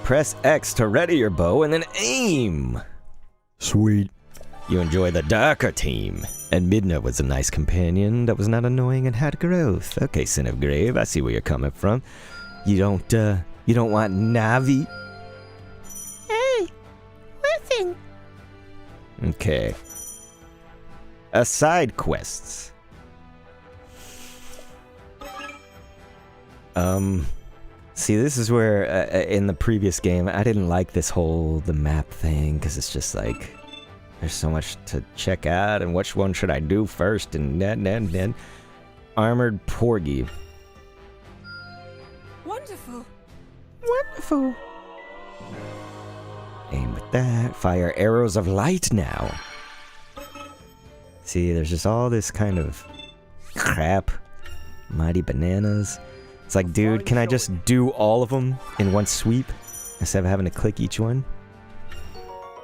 Press X to ready your bow and then aim. Sweet. You enjoy the darker team. And Midna was a nice companion that was not annoying and had growth. Okay, Sin of Grave, I see where you're coming from. You don't want Navi? Hey, listen. Okay. Side quests. See, this is where, in the previous game, I didn't like this the map thing, because it's just like, there's so much to check out, and which one should I do first, and then. Armored Porgy. Wonderful. Wonderful. Aim with that. Fire arrows of light now. See, there's just all this kind of crap. Mighty bananas. It's like, dude, can I just do all of them in one sweep instead of having to click each one?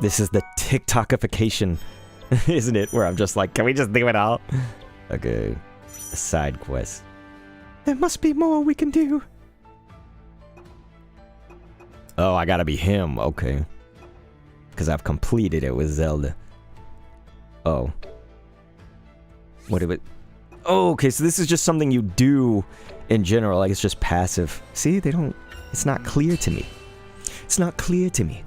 This is the TikTokification, isn't it? Where I'm just like, can we just do it all? Okay, a side quest. There must be more we can do. Oh, I gotta be him, okay. Because I've completed it with Zelda. Oh. What do it... Oh, okay, so this is just something you do in general, like it's just passive. See, they don't... It's not clear to me. It's not clear to me.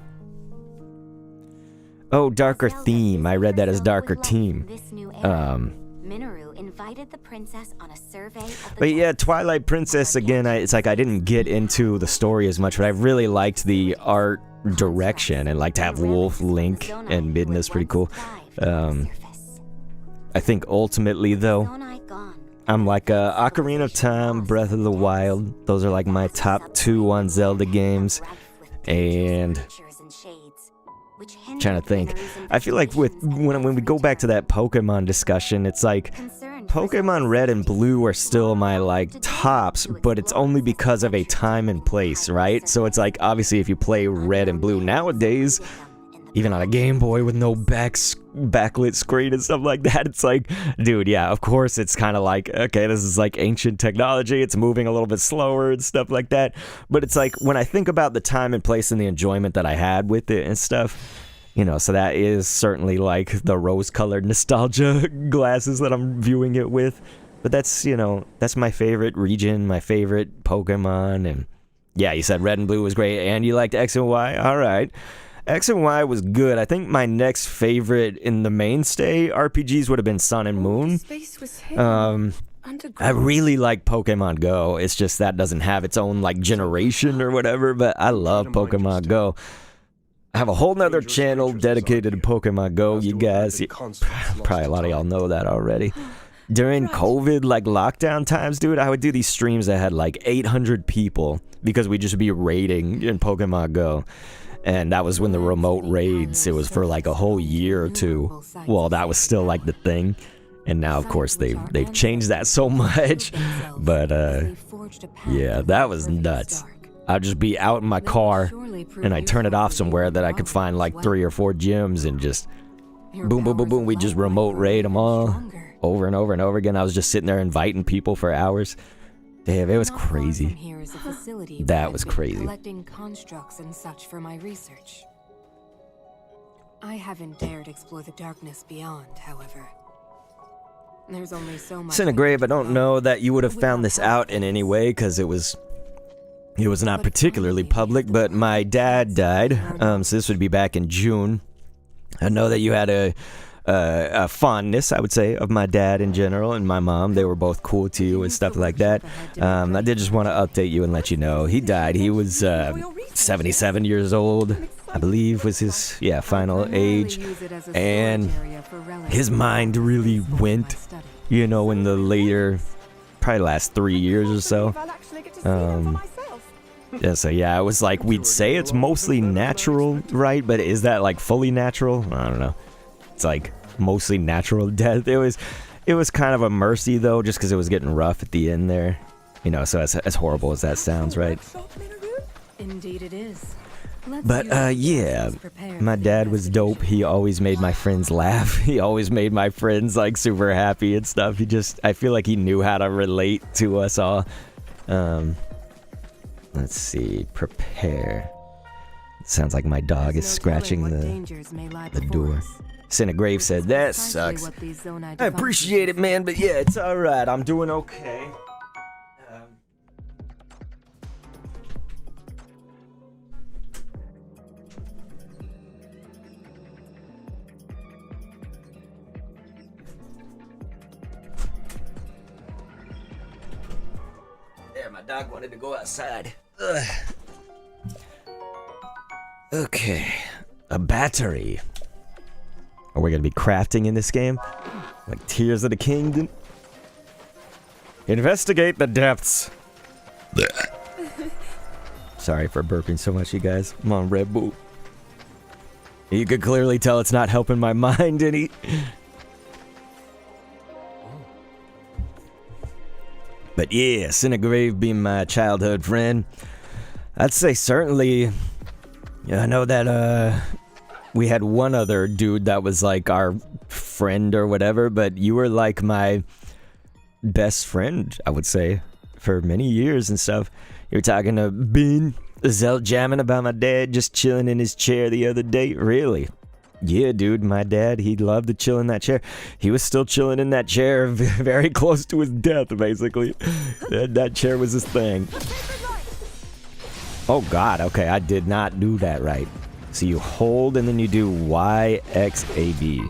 Oh, darker theme. I read that as darker team. Minoru invited the princess on a survey of the But yeah, Twilight Princess, again, it's like I didn't get into the story as much, but I really liked the art direction, and like to have Wolf, Link, and Midna's pretty cool. I think ultimately, though, I'm like Ocarina of Time, Breath of the Wild. Those are like my top 2 on Zelda games. And trying to think. I feel like when we go back to that Pokemon discussion, it's like Pokemon Red and Blue are still my like tops, but it's only because of a time and place, right? So it's like obviously if you play Red and Blue nowadays, even on a Game Boy with no backlit screen and stuff like that, it's like, dude, yeah, of course it's kind of like, okay, this is like ancient technology, it's moving a little bit slower and stuff like that, but it's like, when I think about the time and place and the enjoyment that I had with it and stuff, you know, so that is certainly like the rose-colored nostalgia glasses that I'm viewing it with, but that's, you know, that's my favorite region, my favorite Pokemon, and yeah, you said Red and Blue was great, and you liked X and Y, alright. X and Y was good. I think my next favorite in the mainstay RPGs would have been Sun and Moon. I really like Pokemon Go. It's just that doesn't have its own like generation or whatever, but I love Pokemon Go. I have a whole nother channel dedicated to Pokemon Go, you guys. Probably a lot of y'all know that already. During COVID, like lockdown times, dude, I would do these streams that had like 800 people because we'd just be raiding in Pokemon Go. And that was when the remote raids, it was for like a whole year or 2. Well, that was still like the thing. And now, of course, they've changed that so much. But, yeah, that was nuts. I'd just be out in my car, and I'd turn it off somewhere that I could find like 3 or 4 gyms, and just boom, boom, boom, boom. We'd just remote raid them all over and over and over again. I was just sitting there inviting people for hours. Damn, it was crazy. That was crazy. Collecting constructs and such for my research. I haven't dared explore the darkness beyond, however. There's only so much. Cinegrave, I don't know that you would have found this out in any way because it was not particularly public, but my dad died. So this would be back in June. I know that you had a fondness, I would say, of my dad in general and my mom. They were both cool to you and stuff like that. I did just want to update you and let you know he died. He was 77 years old, I believe was his final age, and his mind really went, you know, in the later, probably last 3 years or so. Yeah, so yeah, it was like, we'd say it's mostly natural, right? But is that like fully natural? I don't know. It's like mostly natural death. It was kind of a mercy though, just because it was getting rough at the end there, you know. So as horrible as that sounds, right? Indeed, it is. But yeah, my dad was dope. He always made my friends laugh. He always made my friends like super happy and stuff. I feel like he knew how to relate to us all. Let's see, prepare. Sounds like my dog is scratching the door. Cinegrave said, that Precisely sucks. what these Zonai I devices appreciate it, man, but yeah, it's alright. I'm doing okay. There, my dog wanted to go outside. Ugh. Okay, a battery. Are we gonna be crafting in this game? Like Tears of the Kingdom? Investigate the depths. Sorry for burping so much, you guys. I'm on Red Bull. You could clearly tell it's not helping my mind any. But yeah, Cinegrave being my childhood friend, I'd say certainly. Yeah, I know that we had one other dude that was like our friend or whatever, but you were like my best friend, I would say, for many years and stuff. You were talking to Ben, Zell jamming about my dad just chilling in his chair the other day. Really? Yeah, dude, my dad, he loved to chill in that chair. He was still chilling in that chair very close to his death, basically. That chair was his thing. Oh god, okay, I did not do that right. So you hold and then you do YXAB. Did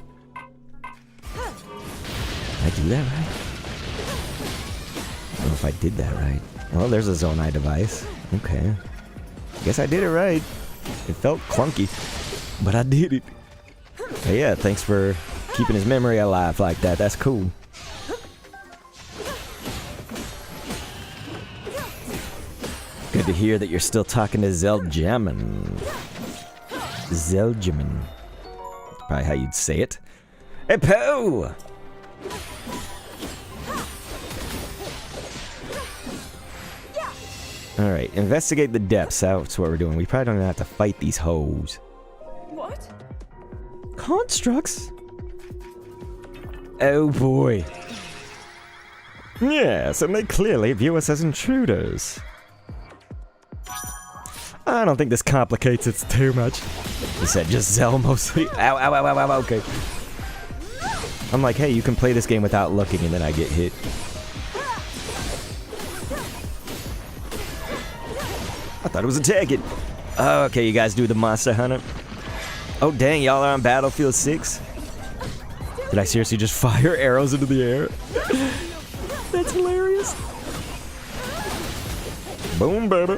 I do that right? I don't know if I did that right. Well, there's a Zonai device. Okay. Guess I did it right. It felt clunky, but I did it. Hey, yeah, thanks for keeping his memory alive like that. That's cool. Good to hear that you're still talking to Zeljamin. Zeljamin. Probably how you'd say it. Hey, Poe! Alright, investigate the depths. That's what we're doing. We probably don't even have to fight these hoes. What? Constructs? Oh boy. Yes, and they clearly view us as intruders. I don't think this complicates it too much. He said just Zell mostly. Ow, ow, ow, ow, ow, okay. I'm like, hey, you can play this game without looking, and then I get hit. I thought it was attacking. Oh, okay, you guys do the Monster Hunter. Oh, dang, y'all are on Battlefield 6? Did I seriously just fire arrows into the air? That's hilarious. Boom, baby.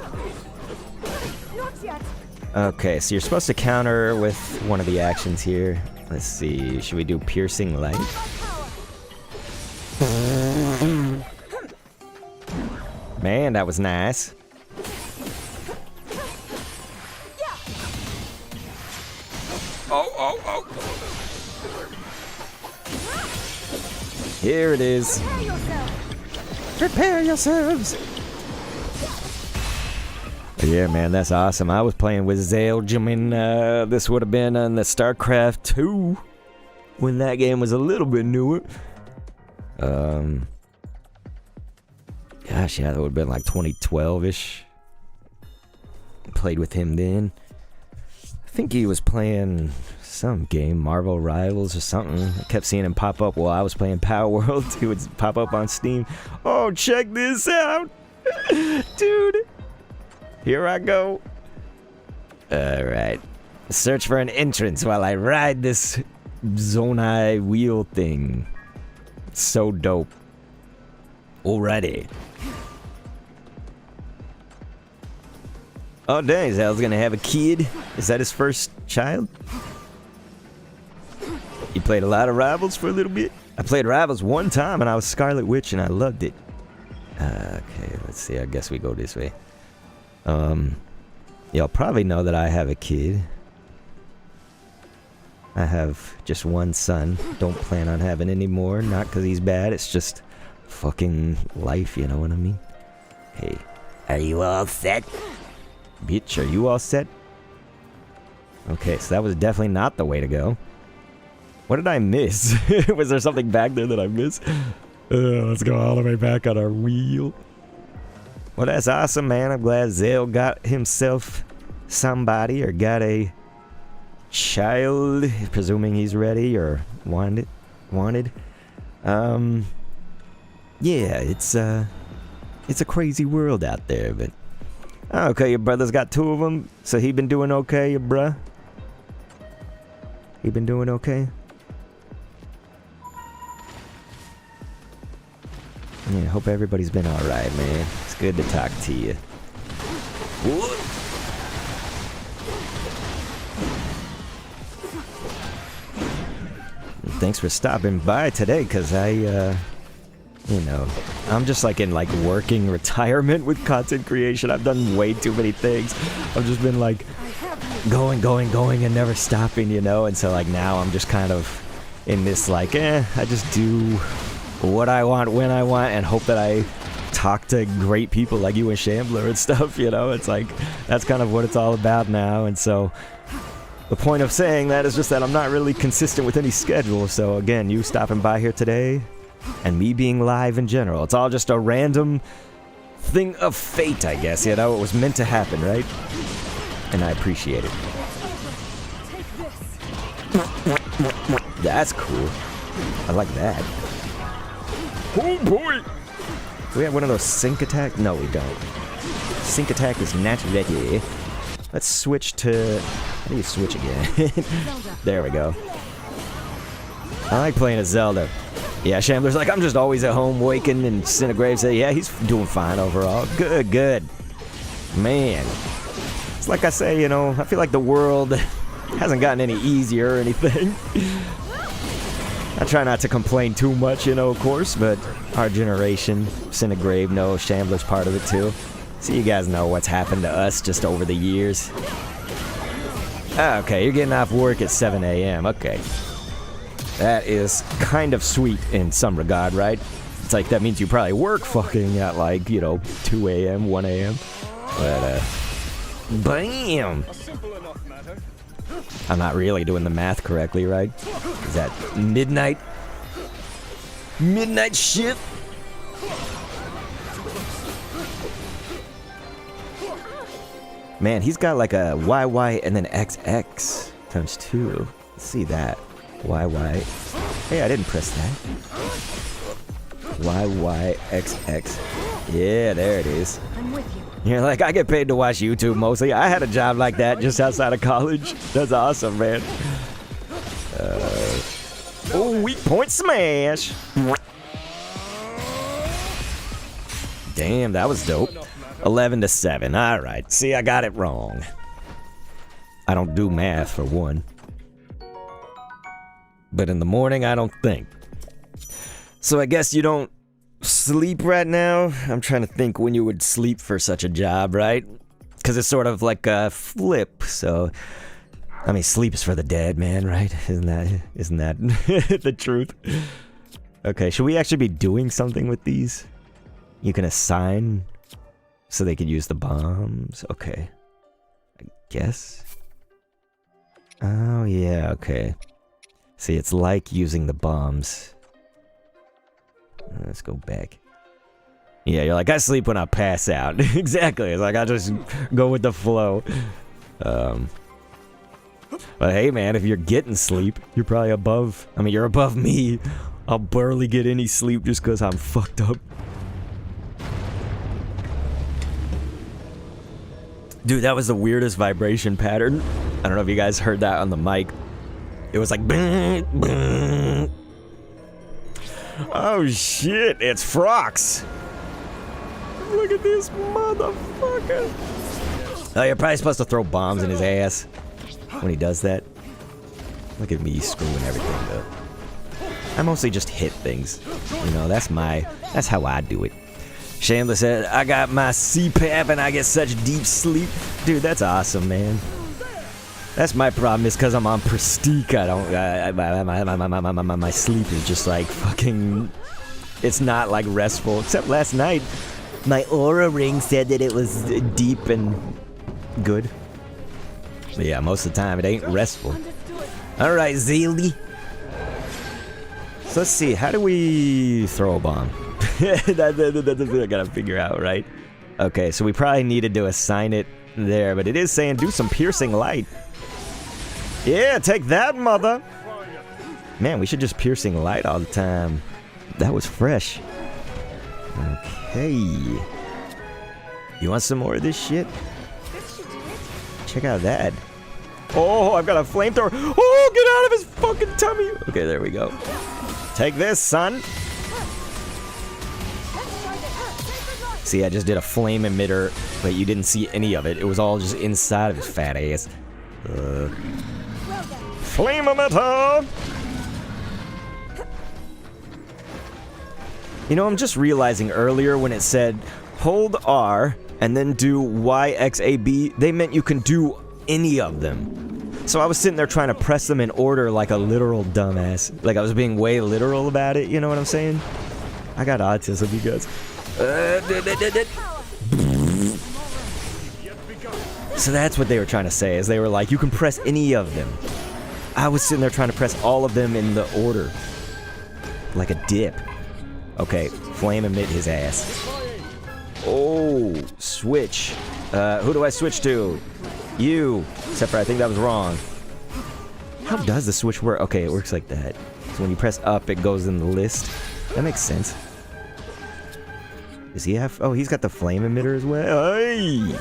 Okay, so you're supposed to counter with one of the actions here. Let's see, should we do Piercing Light? Man, that was nice. Oh. Here it is. Prepare yourselves. Yeah, man, that's awesome. I was playing with Zeljamin. This would have been on the StarCraft 2 when that game was a little bit newer. Gosh, yeah, that would have been like 2012-ish. Played with him then. I think he was playing some game, Marvel Rivals or something. I kept seeing him pop up while I was playing Power World. He would pop up on Steam. Oh, check this out. Dude. Here I go. Alright. Search for an entrance while I ride this Zonai wheel thing. It's so dope. Alrighty. Oh dang, Zell's gonna have a kid? Is that his first child? You played a lot of Rivals for a little bit? I played Rivals one time and I was Scarlet Witch and I loved it. Okay, let's see, I guess we go this way. Y'all probably know that I have a kid. I have just one son. Don't plan on having any more. Not because he's bad, it's just fucking life, you know what I mean? Hey, are you all set? Bitch, are you all set? Okay, so that was definitely not the way to go. What did I miss? Was there something back there that I missed? Let's go all the way back on our wheel. Well, that's awesome, man. I'm glad Zell got himself somebody or got a child, presuming he's ready or wanted. Yeah, it's a crazy world out there, but okay, your brother's got 2 of them, so he been doing okay, your bruh? He been doing okay? Yeah, hope everybody's been alright, man. It's good to talk to you. Whoa. Thanks for stopping by today, cause you know, I'm just like in like working retirement with content creation. I've done way too many things. I've just been like going and never stopping, you know, and so like now I'm just kind of in this like, I just do what I want when I want and hope that I talk to great people like you and Shambler and stuff, you know. It's like, that's kind of what it's all about now, and so the point of saying that is just that I'm not really consistent with any schedule, so again, you stopping by here today, and me being live in general, it's all just a random thing of fate, I guess, you know? It was meant to happen, right? And I appreciate it. That's cool. I like that. Oh boy! Do we have one of those sync attack? No, we don't. Sync attack is not ready. Let's switch to... How do you switch again? There we go. I like playing as Zelda. Yeah, Shambler's like, I'm just always at home waking, and Cinegrave said, yeah, he's doing fine overall. Good, good. Man. It's like I say, you know, I feel like the world hasn't gotten any easier or anything. I try not to complain too much, you know, of course, but our generation, Cinegrave knows, Shambler's part of it too. So you guys know what's happened to us just over the years. Okay, you're getting off work at 7 a.m. Okay. That is kind of sweet in some regard, right? It's like, that means you probably work fucking at like, you know, 2 a.m., 1 a.m. But, bam! I'm not really doing the math correctly, right? Is that midnight? Midnight shift? Man, he's got like a YY and then XX times 2. Let's see that. YY. Hey, I didn't press that. YYXX. Yeah, there it is. I'm with you. You're like, I get paid to watch YouTube mostly. I had a job like that just outside of college. That's awesome, man. Oh, weak point smash. Damn, that was dope. 11-7. All right. See, I got it wrong. I don't do math for one. But in the morning, I don't think. So I guess you don't sleep right now? I'm trying to think when you would sleep for such a job, right? Because it's sort of like a flip, so... I mean, sleep is for the dead, man, right? Isn't that the truth? Okay, should we actually be doing something with these? You can assign so they can use the bombs. Okay. I guess. Oh, yeah, okay. See, it's like using the bombs. Let's go back. Yeah, you're like, I sleep when I pass out. Exactly. It's like, I just go with the flow. But hey, man, if you're getting sleep, you're probably above... I mean, you're above me. I'll barely get any sleep just because I'm fucked up. Dude, that was the weirdest vibration pattern. I don't know if you guys heard that on the mic. It was like... Bing, bing. Oh, shit. It's Frox. Look at this motherfucker. Oh, you're probably supposed to throw bombs in his ass when he does that. Look at me screwing everything up. I mostly just hit things. You know, that's how I do it. Shambler said, I got my CPAP and I get such deep sleep. Dude, that's awesome, man. That's my problem, is because I'm on Prestige. My sleep is just like fucking... It's not like restful. Except last night, my aura ring said that it was deep and good. But yeah, most of the time it ain't restful. Alright, Zaylee. So let's see, how do we throw a bomb? That's what I gotta figure out, right? Okay, so we probably needed to assign it there, but it is saying do some piercing light. Yeah, take that, mother. Man, we should just piercing light all the time. That was fresh. Okay. You want some more of this shit? Check out that. Oh, I've got a flamethrower. Oh, get out of his fucking tummy. Okay, there we go. Take this, son. See, I just did a flame emitter, but you didn't see any of it. It was all just inside of his fat ass. Flame emitter! You know, I'm just realizing earlier when it said hold R and then do YXAB, they meant you can do any of them. So I was sitting there trying to press them in order like a literal dumbass. Like I was being way literal about it, you know what I'm saying? I got autism, you guys. So that's what they were trying to say, is they were like, you can press any of them. I was sitting there trying to press all of them in the order. Like a dip. Okay, flame emit his ass. Oh, switch. Who do I switch to? You. Except for I think that was wrong. How does the switch work? Okay, it works like that. So when you press up, it goes in the list. That makes sense. Does he have... Oh, he's got the flame emitter as well. Hey!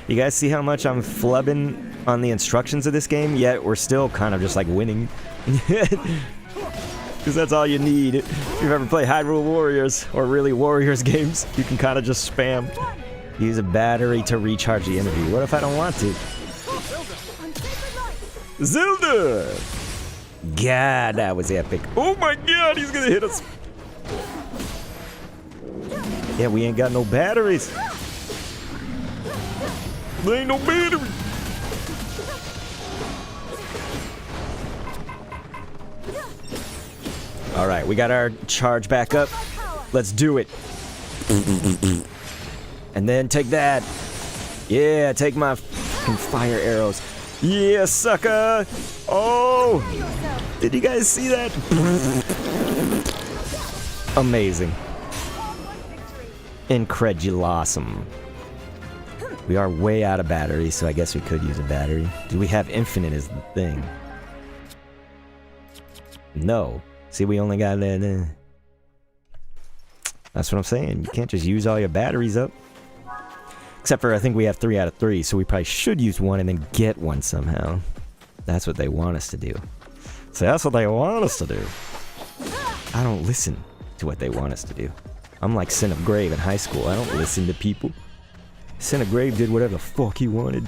You guys see how much I'm flubbing on the instructions of this game? Yet we're still kind of just like winning. Because that's all you need. If you've ever played HYRULE Warriors, or really Warriors games, you can kind of just spam. Use a battery to recharge the energy. What if I don't want to? Zelda! God, that was epic. Oh my god, he's gonna hit us. Yeah, we ain't got no batteries. There ain't no battery. Alright, we got our charge back up. Let's do it. And then take that. Yeah, take my fucking fire arrows. Yeah, sucker. Oh! Did you guys see that? Amazing. Incredulosum. We are way out of battery, so I guess we could use a battery. Do we have infinite is the thing? No. See, we only got that. That's what I'm saying. You can't just use all your batteries up. Except for I think we have 3 out of 3, so we probably should use one and then get one somehow. That's what they want us to do. So that's what they want us to do. I don't listen to what they want us to do. I'm like Sin of Grave in high school. I don't listen to people. Sin of Grave did whatever the fuck he wanted.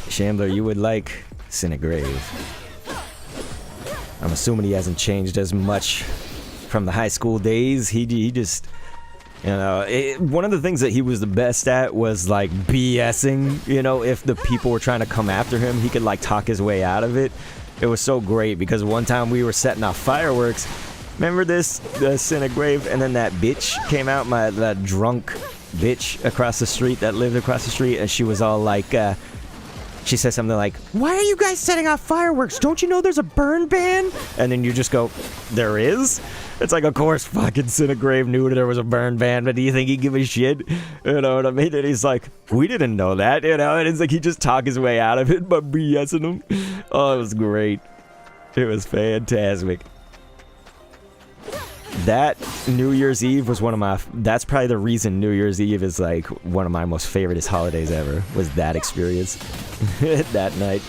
Shambler, you would like Sin of Grave. I'm assuming he hasn't changed as much from the high school days. He just, you know, one of the things that he was the best at was like BSing. You know, if the people were trying to come after him, he could like talk his way out of it. It was so great because one time we were setting off fireworks. Remember this, the Sin of Grave, and then that bitch came out, that drunk bitch across the street that lived across the street, and she was all like, she said something like, "Why are you guys setting off fireworks? Don't you know there's a burn ban?" And then you just go, "There is?" It's like, of course fucking Sin of Grave knew there was a burn ban, but do you think he'd give a shit? You know what I mean? And he's like, "We didn't know that," you know? And it's like he just talked his way out of it by BSing him. Oh, it was great. It was fantastic. That New Year's Eve was one of my... That's probably the reason New Year's Eve is like one of my most favoriteest holidays ever. Was that experience. That night.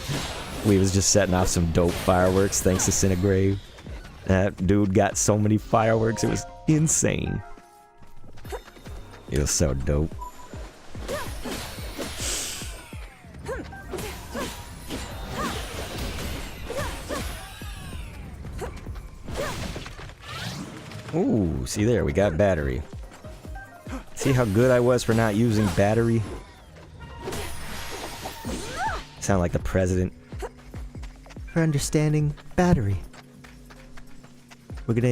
We was just setting off some dope fireworks thanks to Sin of Grave. That dude got so many fireworks. It was insane. It was so dope. Ooh, see there, we got battery. See how good I was for not using battery? Sound like the president. For understanding battery. We're gonna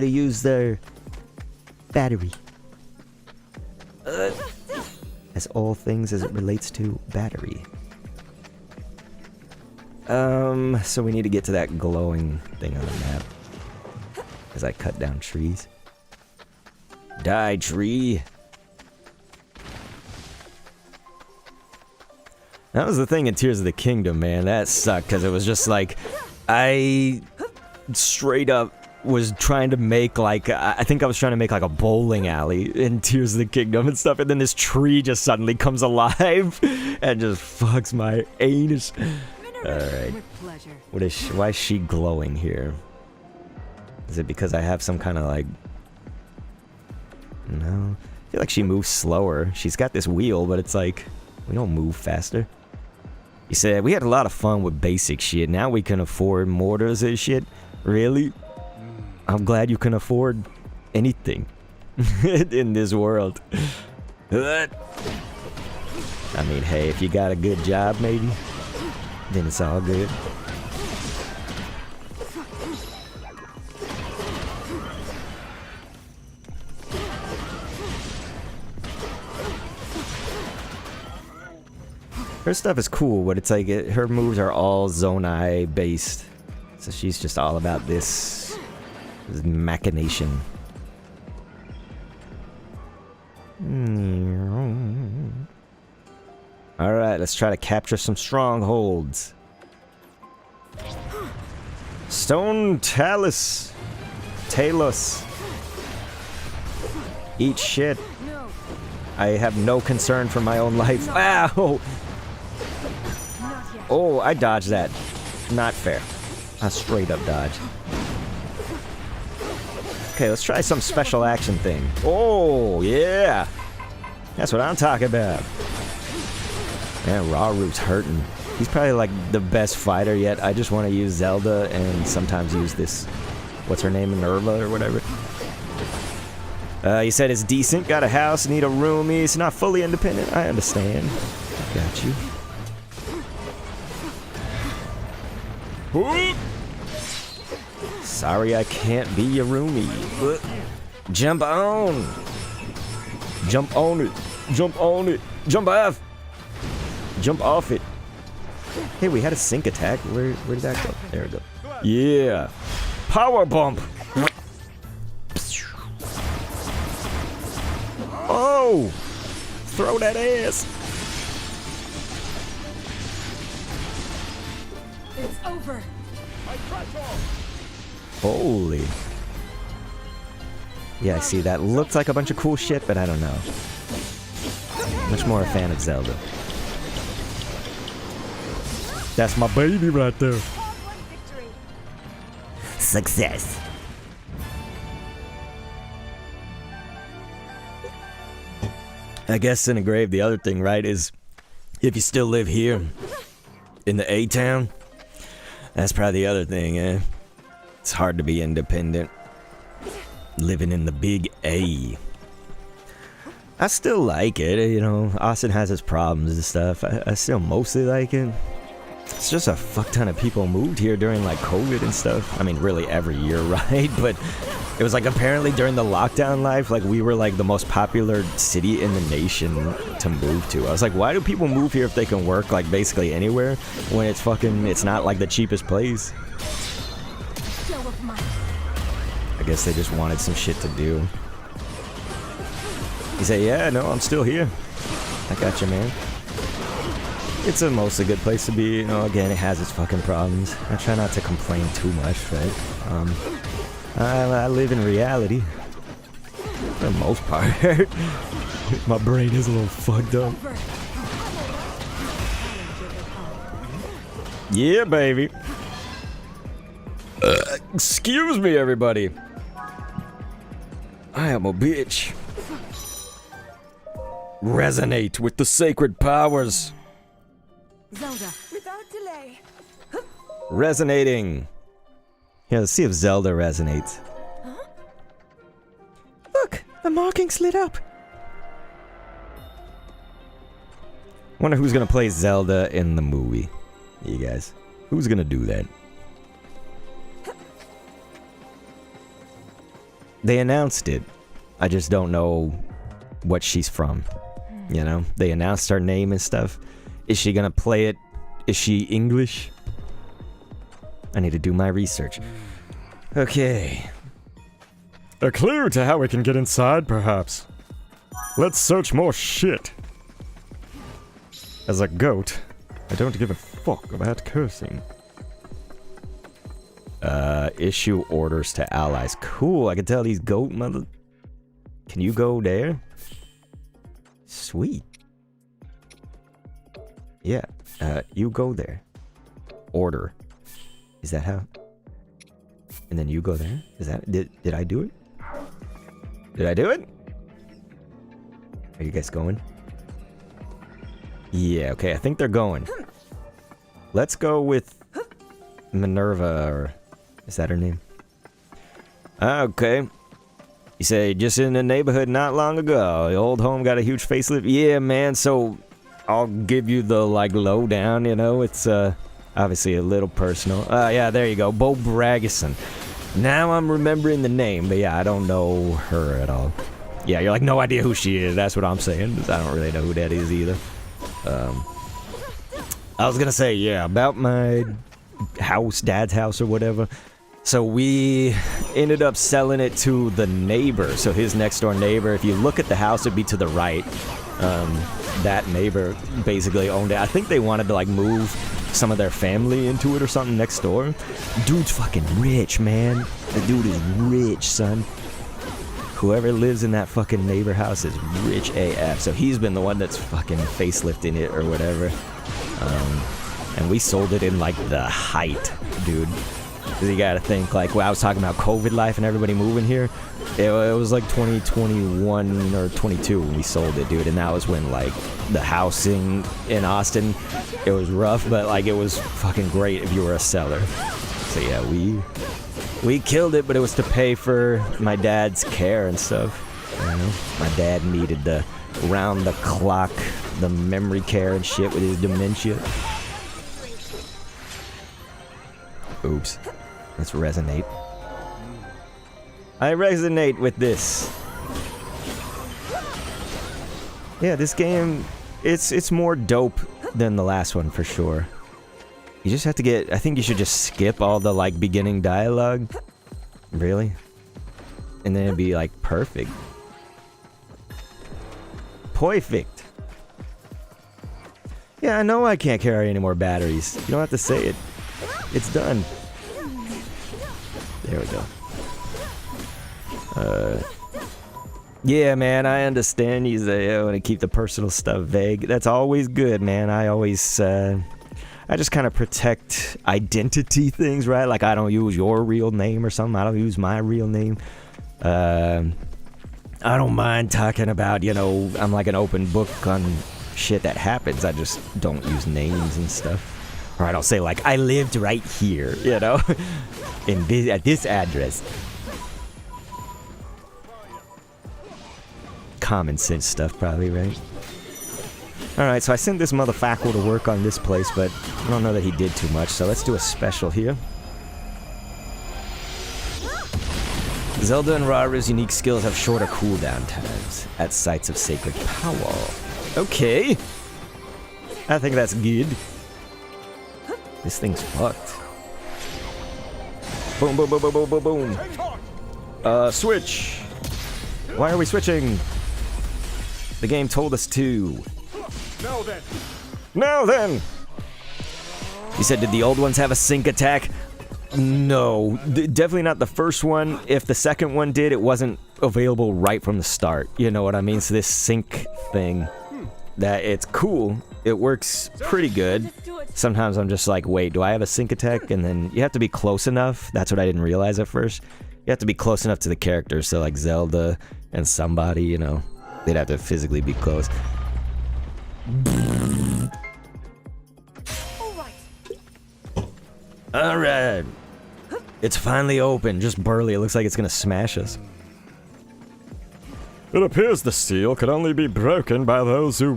use their battery. As all things as it relates to battery. So we need to get to that glowing thing on the map. As I cut down trees. Die, tree! That was the thing in Tears of the Kingdom, man. That sucked, because it was just like, I straight up was trying to make like, I think I was trying to make like a bowling alley in Tears of the Kingdom and stuff, and then this tree just suddenly comes alive and just fucks my anus. Alright. What is why is she glowing here? Is it because I have some kind of like... No. I feel like she moves slower. She's got this wheel, but it's like, we don't move faster. He said, we had a lot of fun with basic shit. Now we can afford mortars and shit. Really? I'm glad you can afford anything in this world. I mean, hey, if you got a good job, maybe, then it's all good. Her stuff is cool, but it's like her moves are all Zonai based. So she's just all about this machination. Alright, let's try to capture some strongholds. Stone Talus. Talus. Eat shit. I have no concern for my own life. Ow! Oh, I dodged that. Not fair. I straight up dodge. Okay, let's try some special action thing. Oh, yeah! That's what I'm talking about. Man, Raru's hurting. He's probably like the best fighter yet. I just want to use Zelda and sometimes use this... What's her name? Minerva or whatever. He said it's decent. Got a house, need a roomie. It's not fully independent. I understand. Got you. Sorry I can't be your roomie. Jump on! Jump on it! Jump on it! Jump off! Jump off it! Hey, we had a sync attack. Where did that go? There we go. Yeah! Power bump! Oh! Throw that ass! It's over. Holy. Yeah, I see. That looks like a bunch of cool shit, but I don't know. Much more a fan of Zelda. That's my baby right there. Success. I guess in a grave, the other thing, right, is if you still live here in the A-town, that's probably the other thing, eh? It's hard to be independent. Living in the big A. I still like it, you know. Austin has his problems and stuff. I still mostly like it. It's just a fuck ton of people moved here during like COVID and stuff. I mean, really every year, right? But it was like apparently during the lockdown life, like we were like the most popular city in the nation to move to. I was like, why do people move here if they can work like basically anywhere when it's fucking, it's not like the cheapest place? I guess they just wanted some shit to do. He said, yeah, no, I'm still here. I got you, man. It's a mostly good place to be. You know, again, it has its fucking problems. I try not to complain too much, right? I live in reality. For the most part. My brain is a little fucked up. Yeah, baby. Excuse me, everybody. I am a bitch. Resonate with the sacred powers. Zelda. Without delay. Resonating. Yeah, let's see if Zelda resonates. Huh? Look, the markings lit up. Wonder who's gonna play Zelda in the movie. You guys, who's gonna do that? They announced it. I just don't know what she's from. You know, they announced her name and stuff. Is she gonna play it? Is she English? I need to do my research. Okay. A clue to how we can get inside, perhaps. Let's search more shit. As a goat, I don't give a fuck about cursing. Issue orders to allies. Cool, I can tell these goat mother... Can you go there? Sweet. Yeah, you go there. Order. Is that how? And then you go there? Is that... Did I do it? Did I do it? Are you guys going? Yeah, okay, I think they're going. Let's go with Minerva, or is that her name? Okay. You say just in the neighborhood not long ago. The old home got a huge facelift. Yeah, man, so I'll give you the, like, lowdown, you know? It's, obviously a little personal. Yeah, there you go. Bo Bragison. Now I'm remembering the name, but yeah, I don't know her at all. Yeah, you're like, no idea who she is. That's what I'm saying. I don't really know who that is either. I was gonna say, yeah, about my house, dad's house or whatever. So we ended up selling it to the neighbor. So his next door neighbor, if you look at the house, it'd be to the right. That neighbor basically owned it. I think they wanted to like move some of their family into it or something next door. Dude's fucking rich, man. The dude is rich, son. Whoever lives in that fucking neighbor house is rich AF. So he's been the one that's fucking facelifting it or whatever. And we sold it in like the height, dude. Because you gotta think, like, when I was talking about COVID life and everybody moving here, it was like 2021 or 22 when we sold it, dude. And that was when, like, the housing in Austin, it was rough, but, like, it was fucking great if you were a seller. So, yeah, we killed it, but it was to pay for my dad's care and stuff. You know? My dad needed the round-the-clock, the memory care and shit with his dementia. Oops. Let's resonate. I resonate with this. Yeah, this game, it's more dope than the last one for sure. You just have to get, I think you should just skip all the like beginning dialogue. Really? And then it'd be like perfect. Perfect. Yeah, I know I can't carry any more batteries. You don't have to say it. It's done. There we go. Yeah, man, I understand you say I want to keep the personal stuff vague. That's always good, man. I always, I just kind of protect identity things, right? Like, I don't use your real name or something. I don't use my real name. I don't mind talking about, you know, I'm like an open book on shit that happens. I just don't use names and stuff. Or I don't say, like, I lived right here, you know? At this address. Common sense stuff, probably, right? Alright, so I sent this motherfucker to work on this place, but I don't know that he did too much, so let's do a special here. Zelda and Rara's unique skills have shorter cooldown times at sites of sacred power. Okay. I think that's good. This thing's fucked. Boom, boom, boom, boom, boom, boom, boom. Switch. Why are we switching? The game told us to. Now then. Now then. You said, did the old ones have a sync attack? No, definitely not the first one. If the second one did, it wasn't available right from the start. You know what I mean? So this sync thing, that it's cool. It works pretty good. Sometimes I'm just like, wait, do I have a sync attack? And then you have to be close enough. That's what I didn't realize at first. You have to be close enough to the characters. So like Zelda and somebody, you know, they'd have to physically be close. Alright. It's finally open. Just burly. It looks like it's gonna smash us. It appears the seal can only be broken by those who...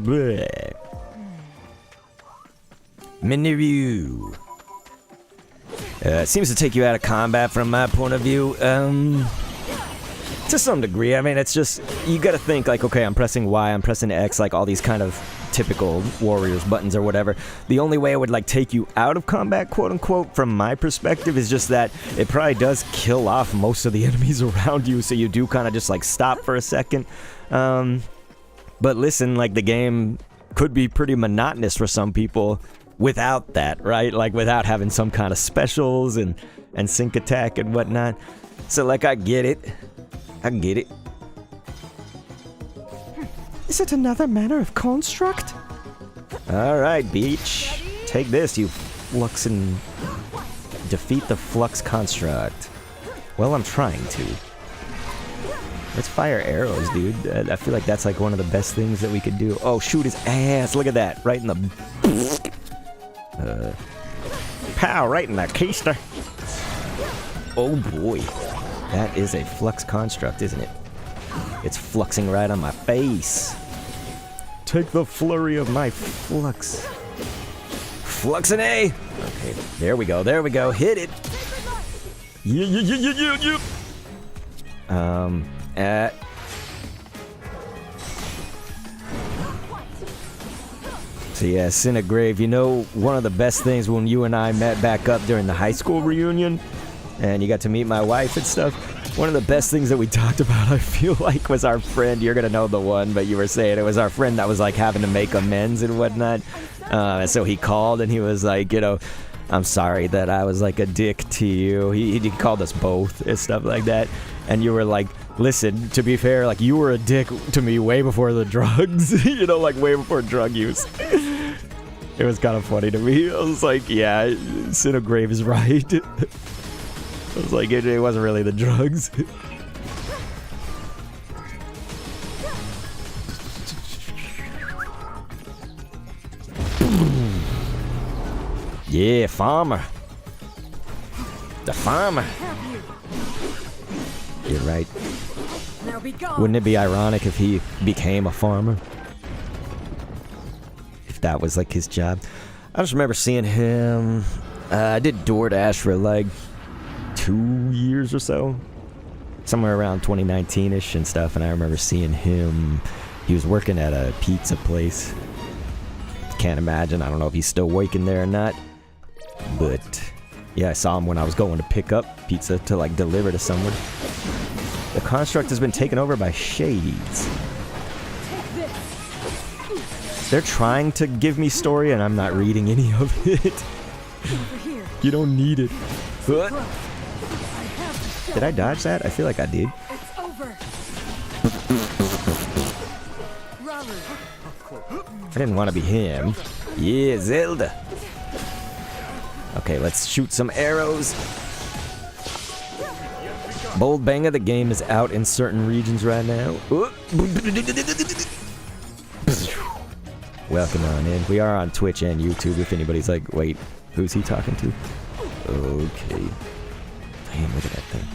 Mini view. It seems to take you out of combat from my point of view. To some degree. I mean, it's just, you gotta think like, okay, I'm pressing Y, I'm pressing X, like all these kind of typical Warriors buttons or whatever. The only way it would like take you out of combat, quote unquote, from my perspective is just that it probably does kill off most of the enemies around you, so you do kind of just like stop for a second. But listen, like the game could be pretty monotonous for some people. without that, right? Like, without having some kind of specials and sync attack and whatnot. So, like, I get it. I get it. Is it another manner of construct? Alright, Beach. Take this, you flux and... Defeat the flux construct. Well, I'm trying to. Let's fire arrows, dude. I feel like that's like one of the best things that we could do. Oh, shoot his ass. Look at that. Right in the... pow, right in the keister. Oh, boy. That is a flux construct, isn't it? It's fluxing right on my face. Take the flurry of my flux. Fluxing A! Okay, there we go, there we go. Hit it! Yeah. So yeah, Cinegrave, you know, one of the best things when you and I met back up during the high school reunion, and you got to meet my wife and stuff, one of the best things that we talked about, I feel like, was our friend. You're gonna know the one, but you were saying it was our friend that was like having to make amends and whatnot. So he called and he was like, you know, I'm sorry that I was like a dick to you. He called us both and stuff like that. And you were like, listen, to be fair, like, you were a dick to me way before the drugs, you know, like way before drug use. It was kind of funny to me. I was like, yeah, Cinegrave is right. I was like, it wasn't really the drugs. Yeah, farmer. The farmer. You're right. Wouldn't it be ironic if he became a farmer? If that was like his job. I just remember seeing him. I did DoorDash for like 2 years or so. Somewhere around 2019-ish and stuff. And I remember seeing him. He was working at a pizza place. Can't imagine. I don't know if he's still working there or not. But yeah, I saw him when I was going to pick up pizza to like deliver to someone. The construct has been taken over by shades. They're trying to give me story and I'm not reading any of it. You don't need it. What? Did I dodge that? I feel like I did. It's over. I didn't want to be him. Yeah, Zelda. Okay, let's shoot some arrows. Bold Banger, the game is out in certain regions right now. Welcome on in. We are on Twitch and YouTube if anybody's like, wait, who's he talking to? Okay. Damn, look at that thing.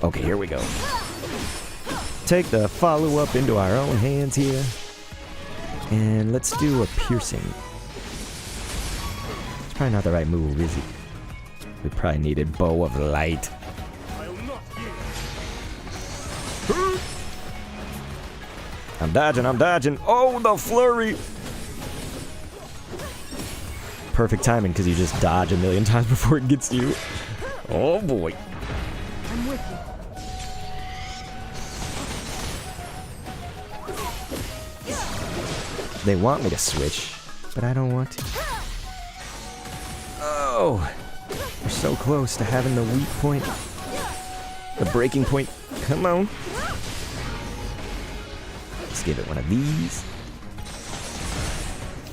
Okay, here we go. Take the follow-up into our own hands here. And let's do a piercing. It's probably not the right move, is it? We probably needed Bow of Light. I'm dodging. Oh, the flurry! Perfect timing, because you just dodge a million times before it gets you. Oh, boy. I'm with you. They want me to switch, but I don't want to. Oh! We're so close to having the weak point. The breaking point. Come on. Let's give it one of these.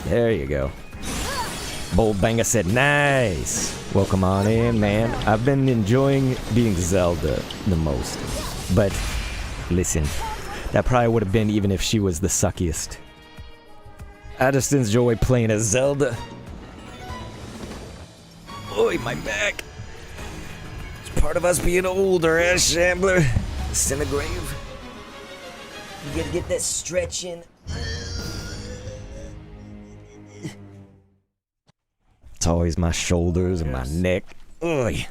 There you go. Bold Banger said, nice. Welcome on in, man. I've been enjoying being Zelda the most. But, listen, that probably would have been even if she was the suckiest. I just enjoy playing as Zelda. Oi, my back. It's part of us being older, Shambler. Cinegrave. You gotta get that stretch in. It's always my shoulders and my neck. Oi.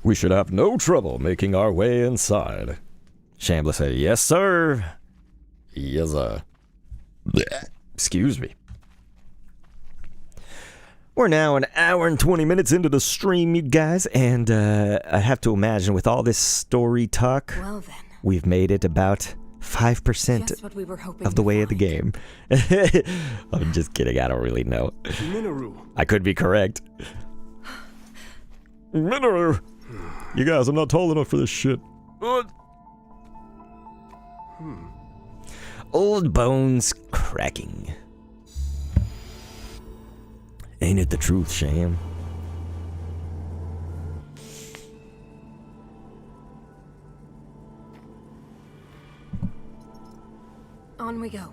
We should have no trouble making our way inside. Shambler said, yes, sir. Yes, sir. Excuse me. We're now an hour and 20 minutes into the stream, you guys, and I have to imagine with all this story talk, Well then. we've made it about 5% Just what we were hoping of the to way of the find. game. I'm just kidding, I don't really know. Minoru. I could be correct. Minoru! You guys, I'm not tall enough for this shit. Old bones cracking. Ain't it the truth, Sham? On we go.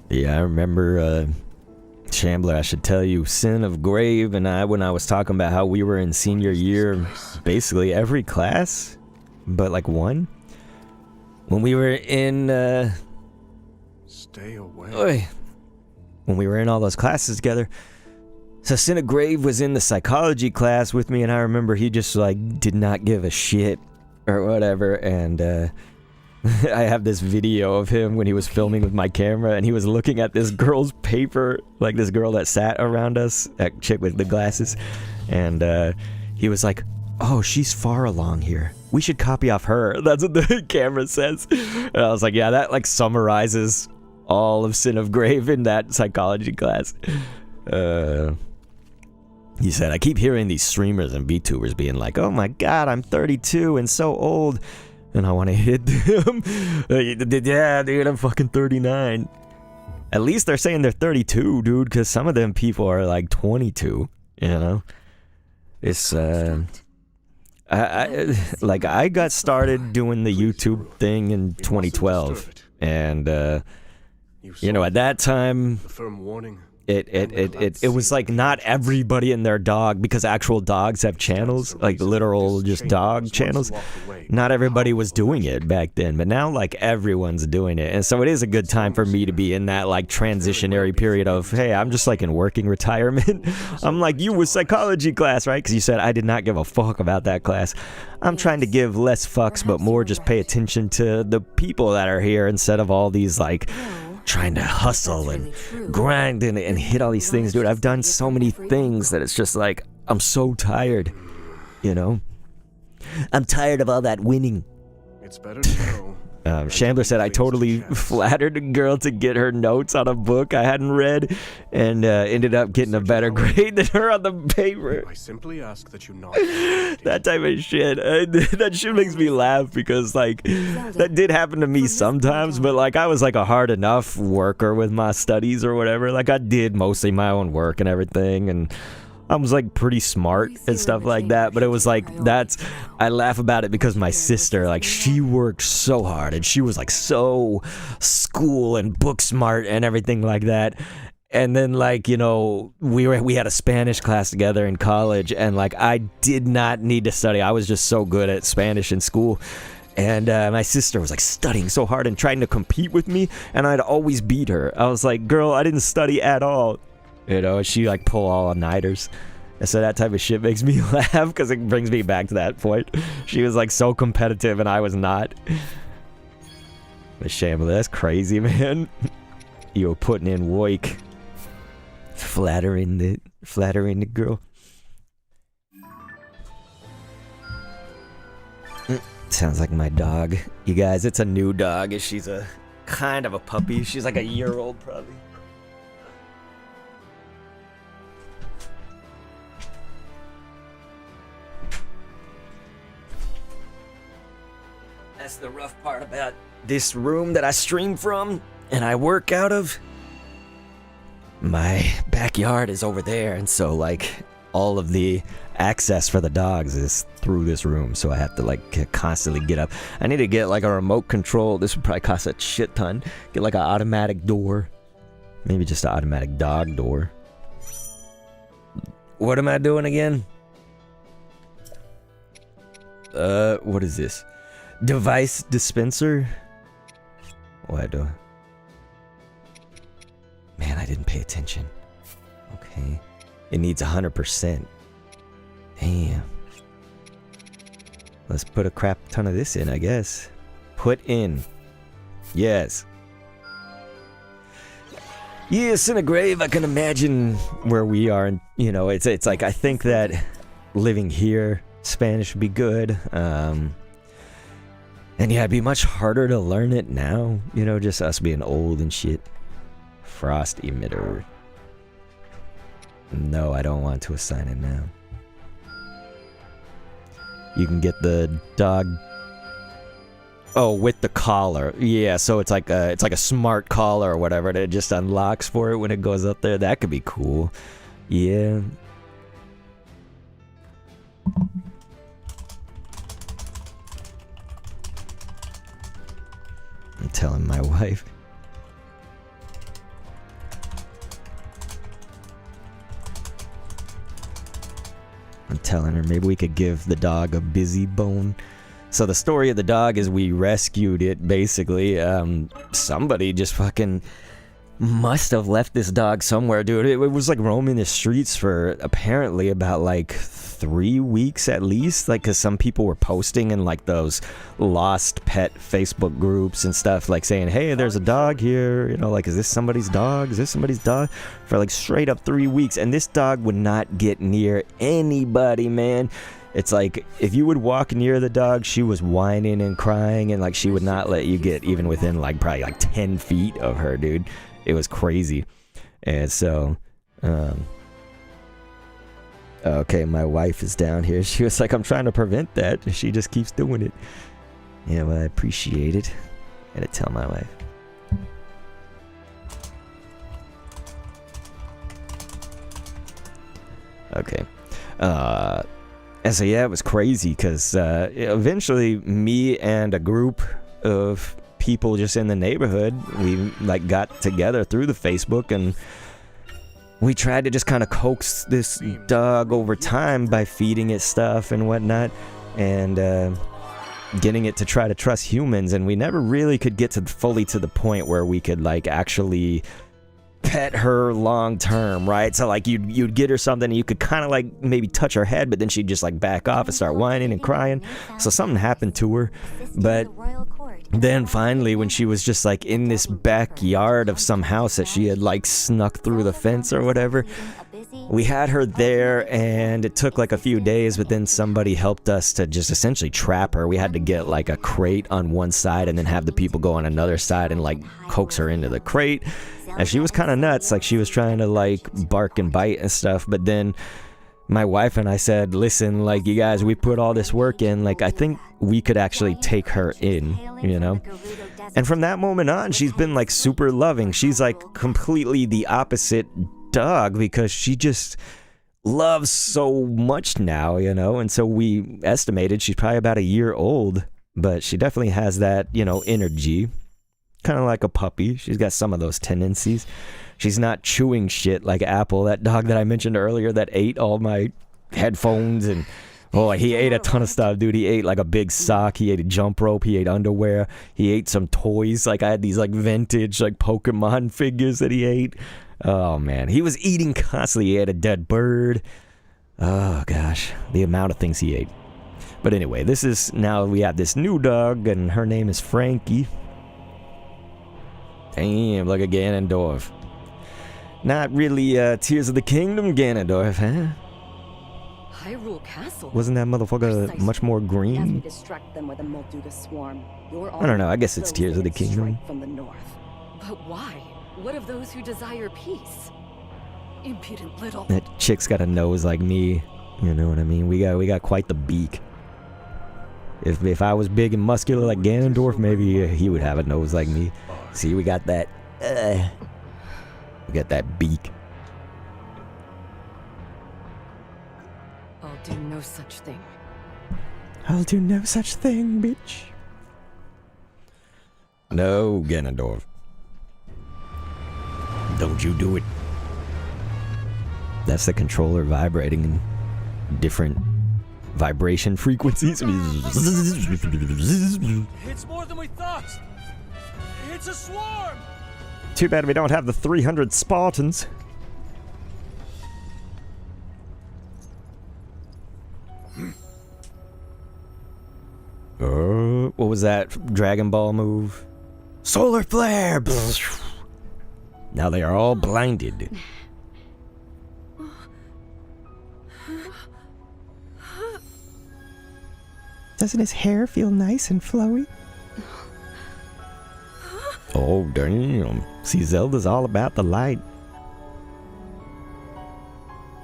Yeah, I remember, Shambler, I should tell you, Sin of Grave and I, when I was talking about how we were in senior year, basically every class, but like one. When we were in, Stay away. when we were in all those classes together. So Sin of Grave was in the psychology class with me, and I remember he just like did not give a shit or whatever, and I have this video of him when he was filming with my camera, and he was looking at this girl's paper, like this girl that sat around us, that chick with the glasses, and he was like, oh, she's far along here. We should copy off her. That's what the camera says. And I was like, yeah, that like summarizes all of Sin of Grave in that psychology class. He said, I keep hearing these streamers and VTubers being like, oh my god, I'm 32 and so old, and I want to hit them. Yeah, dude, I'm fucking 39. At least they're saying they're 32, dude, because some of them people are like 22, you know? It's, I got started doing the YouTube thing in 2012, and, you know, at that time, The firm warning. it was like not everybody and their dog, because actual dogs have channels, like literal just dog channels. Not everybody was doing it back then, but now like everyone's doing it. And so it is a good time for me to be in that like transitionary period of, hey, I'm just like in working retirement. I'm like, you was psychology class, right? Because you said I did not give a fuck about that class. I'm trying to give less fucks, but more just pay attention to the people that are here instead of all these like trying to hustle and grind and hit all these things. Dude, I've done so many things that it's just like, I'm so tired, you know? I'm tired of all that winning. It's better to know. Shambler said I totally flattered a girl to get her notes on a book I hadn't read, and ended up getting a better grade than her on the paper. I simply ask that you not. That type of shit. That shit makes me laugh because, like, that did happen to me sometimes, but, like, I was, like, a hard enough worker with my studies or whatever. Like, I did mostly my own work and everything, and I was, like, pretty smart and stuff like that, but it was, like, I laugh about it because my sister, like, she worked so hard, and she was, like, so school and book smart and everything like that. And then, like, you know, we had a Spanish class together in college, and, like, I did not need to study. I was just so good at Spanish in school. And my sister was, like, studying so hard and trying to compete with me, and I'd always beat her. I was like, girl, I didn't study at all. You know, she, like, pull all-nighters. And so that type of shit makes me laugh because it brings me back to that point. She was, like, so competitive, and I was not. But Shambler, that's crazy, man. You were putting in work. Flattering the girl. Sounds like my dog. You guys, it's a new dog. She's a kind of a puppy. She's like a year old, probably. That's the rough part about this room that I stream from and I work out of. My backyard is over there, and so, like, all of the access for the dogs is through this room, so I have to, like, constantly get up. I need to get, like, a remote control. This would probably cost a shit ton. Get, like, an automatic door. Maybe just an automatic dog door. What am I doing again? What is this? Device dispenser? What do? Man, I didn't pay attention. Okay. It needs 100%. Damn. Let's put a crap ton of this in, I guess. Put in. Yes. Yes, in a grave, I can imagine where we are. And, you know, it's like, I think that living here, Spanish would be good. And yeah, it'd be much harder to learn it now. You know, just us being old and shit. Frost emitter. No, I don't want to assign it now. You can get the dog. Oh, with the collar. Yeah, so it's like a smart collar or whatever that it just unlocks for it when it goes up there. That could be cool. Yeah. I'm telling my wife. I'm telling her maybe we could give the dog a busy bone. So the story of the dog is we rescued it, basically. Somebody just fucking must have left this dog somewhere, dude. It was like roaming the streets for apparently about like 3 weeks at least, like, because some people were posting in like those lost pet Facebook groups and stuff, like saying, hey, there's a dog here, you know, like, is this somebody's dog? Is this somebody's dog? For like straight up 3 weeks. And this dog would not get near anybody, man. It's like, if you would walk near the dog, she was whining and crying, and like she would not let you get even within like probably like 10 feet of her, dude. It was crazy. And so, okay, my wife is down here. She was like, I'm trying to prevent that. She just keeps doing it. Yeah, well, I appreciate it. Gotta tell my wife. Okay. And so yeah, it was crazy because eventually me and a group of people just in the neighborhood, we like got together through the Facebook, and we tried to just kind of coax this dog over time by feeding it stuff and whatnot, and getting it to try to trust humans. And we never really could get to fully to the point where we could like actually pet her long term, right? So like you'd get her something and you could kind of like maybe touch her head, but then she'd just like back off and start whining and crying. So something happened to her. But then finally, when she was just like in this backyard of some house that she had like snuck through the fence or whatever, we had her there, and it took like a few days, but then somebody helped us to just essentially trap her. We had to get like a crate on one side and then have the people go on another side and like coax her into the crate. And she was kind of nuts, like she was trying to like bark and bite and stuff. But then my wife and I said, listen, like, you guys, we put all this work in, like, I think we could actually take her in, you know? And from that moment on, she's been like super loving. She's like completely the opposite dog because she just loves so much now, you know? And so we estimated she's probably about a year old, but she definitely has that, you know, energy. Kind of like a puppy. She's got some of those tendencies. She's not chewing shit like Apple, that dog that I mentioned earlier that ate all my headphones, and oh, he ate a ton of stuff, dude. He ate like a big sock, he ate a jump rope, he ate underwear, he ate some toys. Like I had these like vintage like Pokemon figures that he ate. Oh man, he was eating constantly. He ate a dead bird. Oh gosh, the amount of things he ate. But anyway, this is, now we have this new dog, and her name is Frankie. Damn, look at Ganondorf. Not really Tears of the Kingdom Ganondorf, huh? Hyrule Castle. Wasn't that motherfucker much more green? Distract them with a Molduga swarm. I don't know, I guess it's Tears of the Kingdom. From the north. But why? What of those who desire peace? Impudent little. That chick's got a nose like me. You know what I mean? We got quite the beak. If I was big and muscular like Ganondorf, maybe he would have a nose like me. See, we got that. We got that beak. I'll do no such thing. I'll do no such thing, bitch. No, Ganondorf. Don't you do it. That's the controller vibrating in different vibration frequencies. It's more than we thought. It's a swarm. Too bad we don't have the 300 Spartans. What was that Dragon Ball move? Solar flare! Now they are all blinded. Doesn't his hair feel nice and flowy? Oh, damn. See, Zelda's all about the light.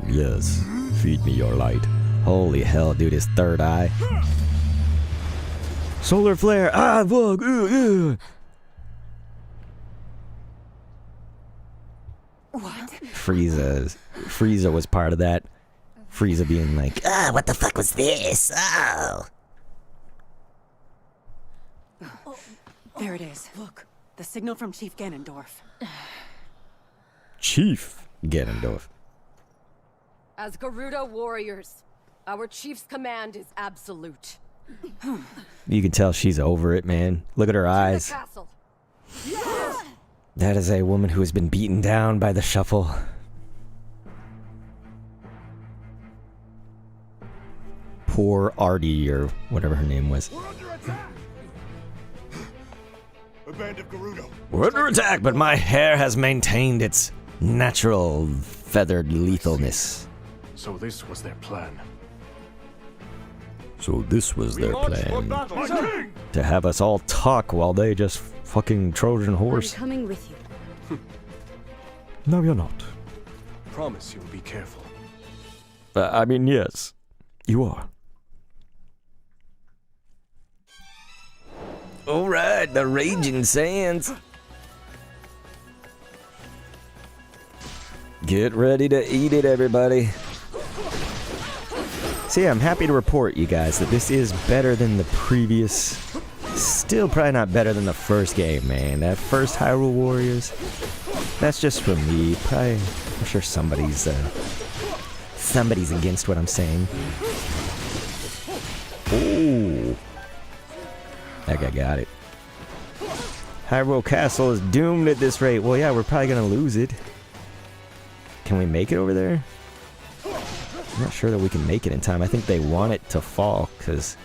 Yes, feed me your light. Holy hell, dude, his third eye. Solar flare! Ah, fuck! What? Frieza was part of that. Frieza being like, ah, what the fuck was this? Oh. There it is. Look, the signal from Chief Ganondorf. Chief Ganondorf. As Gerudo warriors, our chief's command is absolute. You can tell she's over it, man. Look at her eyes. Castle. That is a woman who has been beaten down by the shuffle. Poor Artie, or whatever her name was. We're under attack! A band of Gerudo. We're under attack, but my hair has maintained its natural feathered lethalness. So this was their plan. So this was their plan. My king! To have us all talk while they just fucking Trojan horse. I'm coming with you. No, you're not. Promise you'll be careful. I mean, yes, you are. Alright, the Raging Sands. Get ready to eat it, everybody. So yeah, I'm happy to report, you guys, that this is better than the previous. Still probably not better than the first game, man. That first Hyrule Warriors, that's just for me. Probably, I'm sure somebody's against what I'm saying. Ooh. That guy got it. Hyrule Castle is doomed at this rate. Well, yeah, we're probably gonna lose it. Can we make it over there? I'm not sure that we can make it in time. I think they want it to fall, because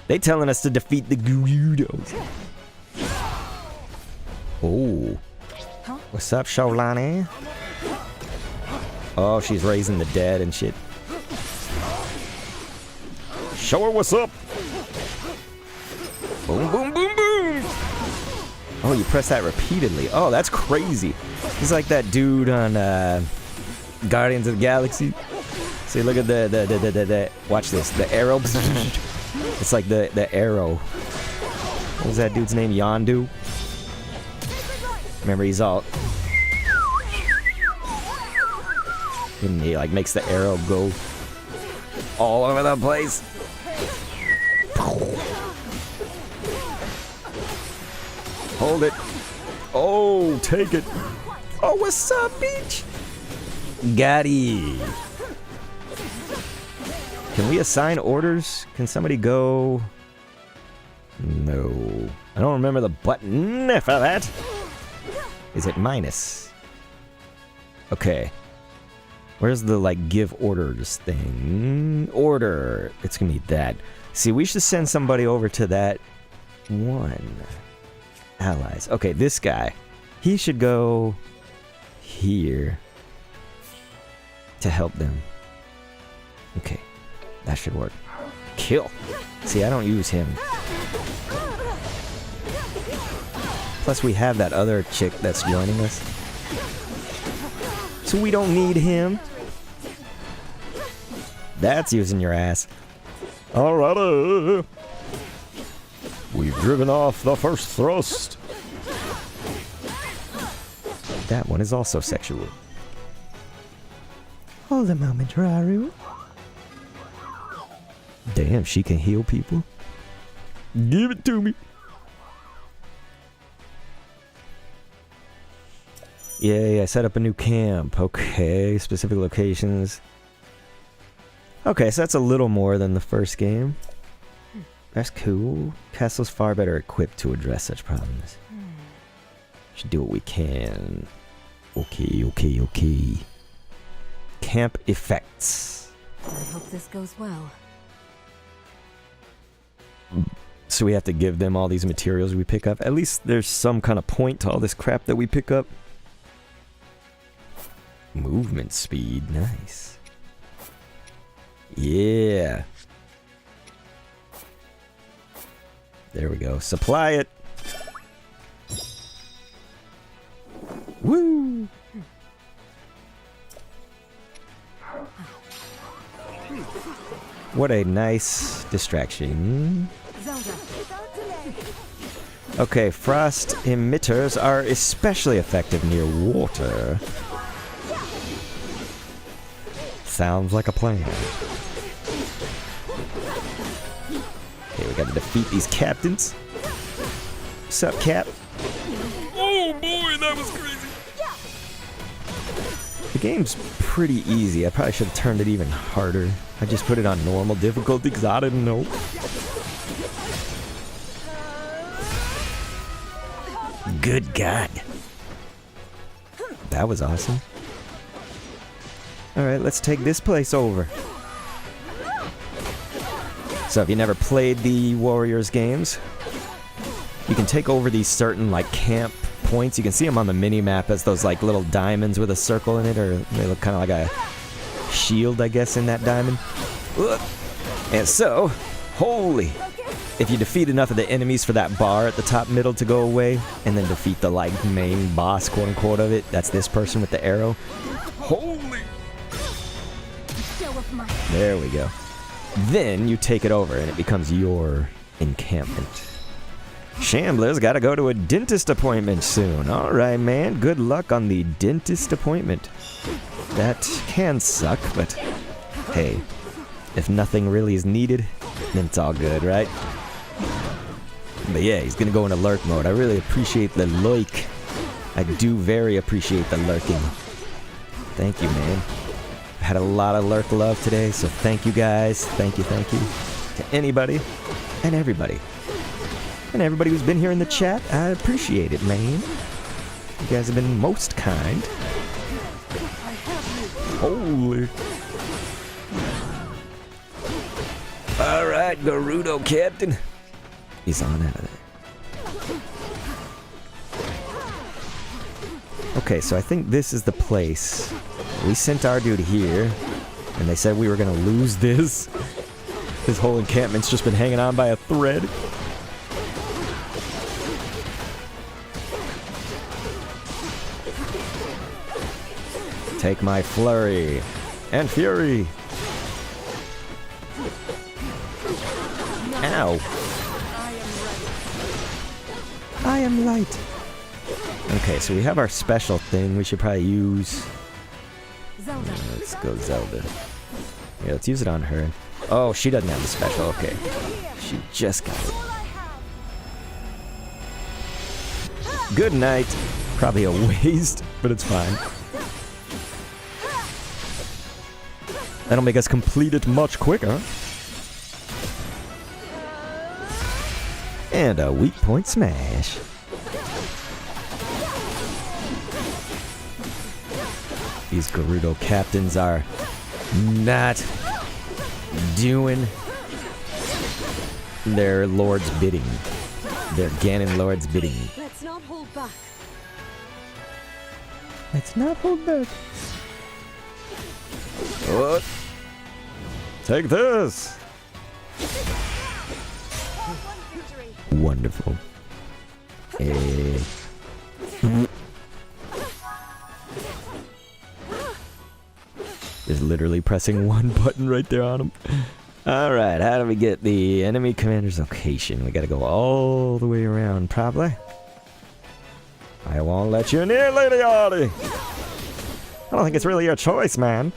they telling us to defeat the Gerudos. Oh. What's up, Sholani? Oh, she's raising the dead and shit. Show her what's up. Boom, boom, boom, boom. Oh, you press that repeatedly. Oh, that's crazy. He's like that dude on Guardians of the Galaxy. See, look at the watch this. The arrow. It's like the arrow. What was that dude's name? Yondu? Remember, he's all... And he like makes the arrow go all over the place. Hold it. Oh, take it. Oh, what's up, bitch? Got it. Can we assign orders? Can somebody go? No. I don't remember the button for that. Is it minus? Okay. Where's the, like, give orders thing? Order. It's gonna be that. See, we should send somebody over to that one. Allies. Okay, this guy. He should go here to help them. Okay. That should work. Kill. See, I don't use him. Plus, we have that other chick that's joining us. So we don't need him. That's using your ass. Alrighty. We've driven off the first thrust. That one is also sexual. Hold a moment, HYRULE. Damn, she can heal people. Give it to me. Yay, I set up a new camp. Okay, specific locations. Okay, so that's a little more than the first game. That's cool. Castle's far better equipped to address such problems. Should do what we can. Okay. Camp effects. I hope this goes well. So we have to give them all these materials we pick up. At least there's some kind of point to all this crap that we pick up. Movement speed, nice. Yeah. There we go. Supply it. Woo! What a nice distraction. Okay, frost emitters are especially effective near water. Sounds like a plan. Okay, we gotta defeat these captains. What's up, Cap? Oh boy, that was crazy. The game's pretty easy. I probably should have turned it even harder. I just put it on normal difficulty because I didn't know. Good God. That was awesome. Alright, let's take this place over. So if you never played the Warriors games, you can take over these certain like camp points. You can see them on the mini-map as those like little diamonds with a circle in it, or they look kind of like a shield, I guess, in that diamond. And so, holy, if you defeat enough of the enemies for that bar at the top middle to go away, and then defeat the like main boss, quote unquote, of it, that's this person with the arrow. Holy! There we go. Then you take it over and it becomes your encampment. Shambler's gotta go to a dentist appointment soon. Alright, man, good luck on the dentist appointment. That can suck, but hey, if nothing really is needed, then it's all good, right? But yeah, he's gonna go into lurk mode. I really appreciate the lurk. I do very appreciate the lurking. Thank you, man. I had a lot of lurk love today, so thank you guys. Thank you to anybody and everybody. And everybody who's been here in the chat, I appreciate it, man. You guys have been most kind. Holy. Alright, Gerudo Captain. He's on out of there. Okay, so I think this is the place. We sent our dude here, and they said we were gonna lose this. This whole encampment's just been hanging on by a thread. Take my flurry and fury. Ow. I am light. Okay, so we have our special thing we should probably use. Let's go Zelda. Yeah, let's use it on her. Oh, she doesn't have the special. Okay. She just got it. Good night. Probably a waste, but it's fine. That'll make us complete it much quicker. And a weak point smash. These Gerudo captains are not doing their lord's bidding. Their Ganon lord's bidding. Let's not hold back. Let's not hold back. What? Take this! Wonderful. Just literally pressing one button right there on him. Alright, how do we get the enemy commander's location? We gotta go all the way around, probably. I won't let you near, Lady Artie! I don't think it's really your choice, man.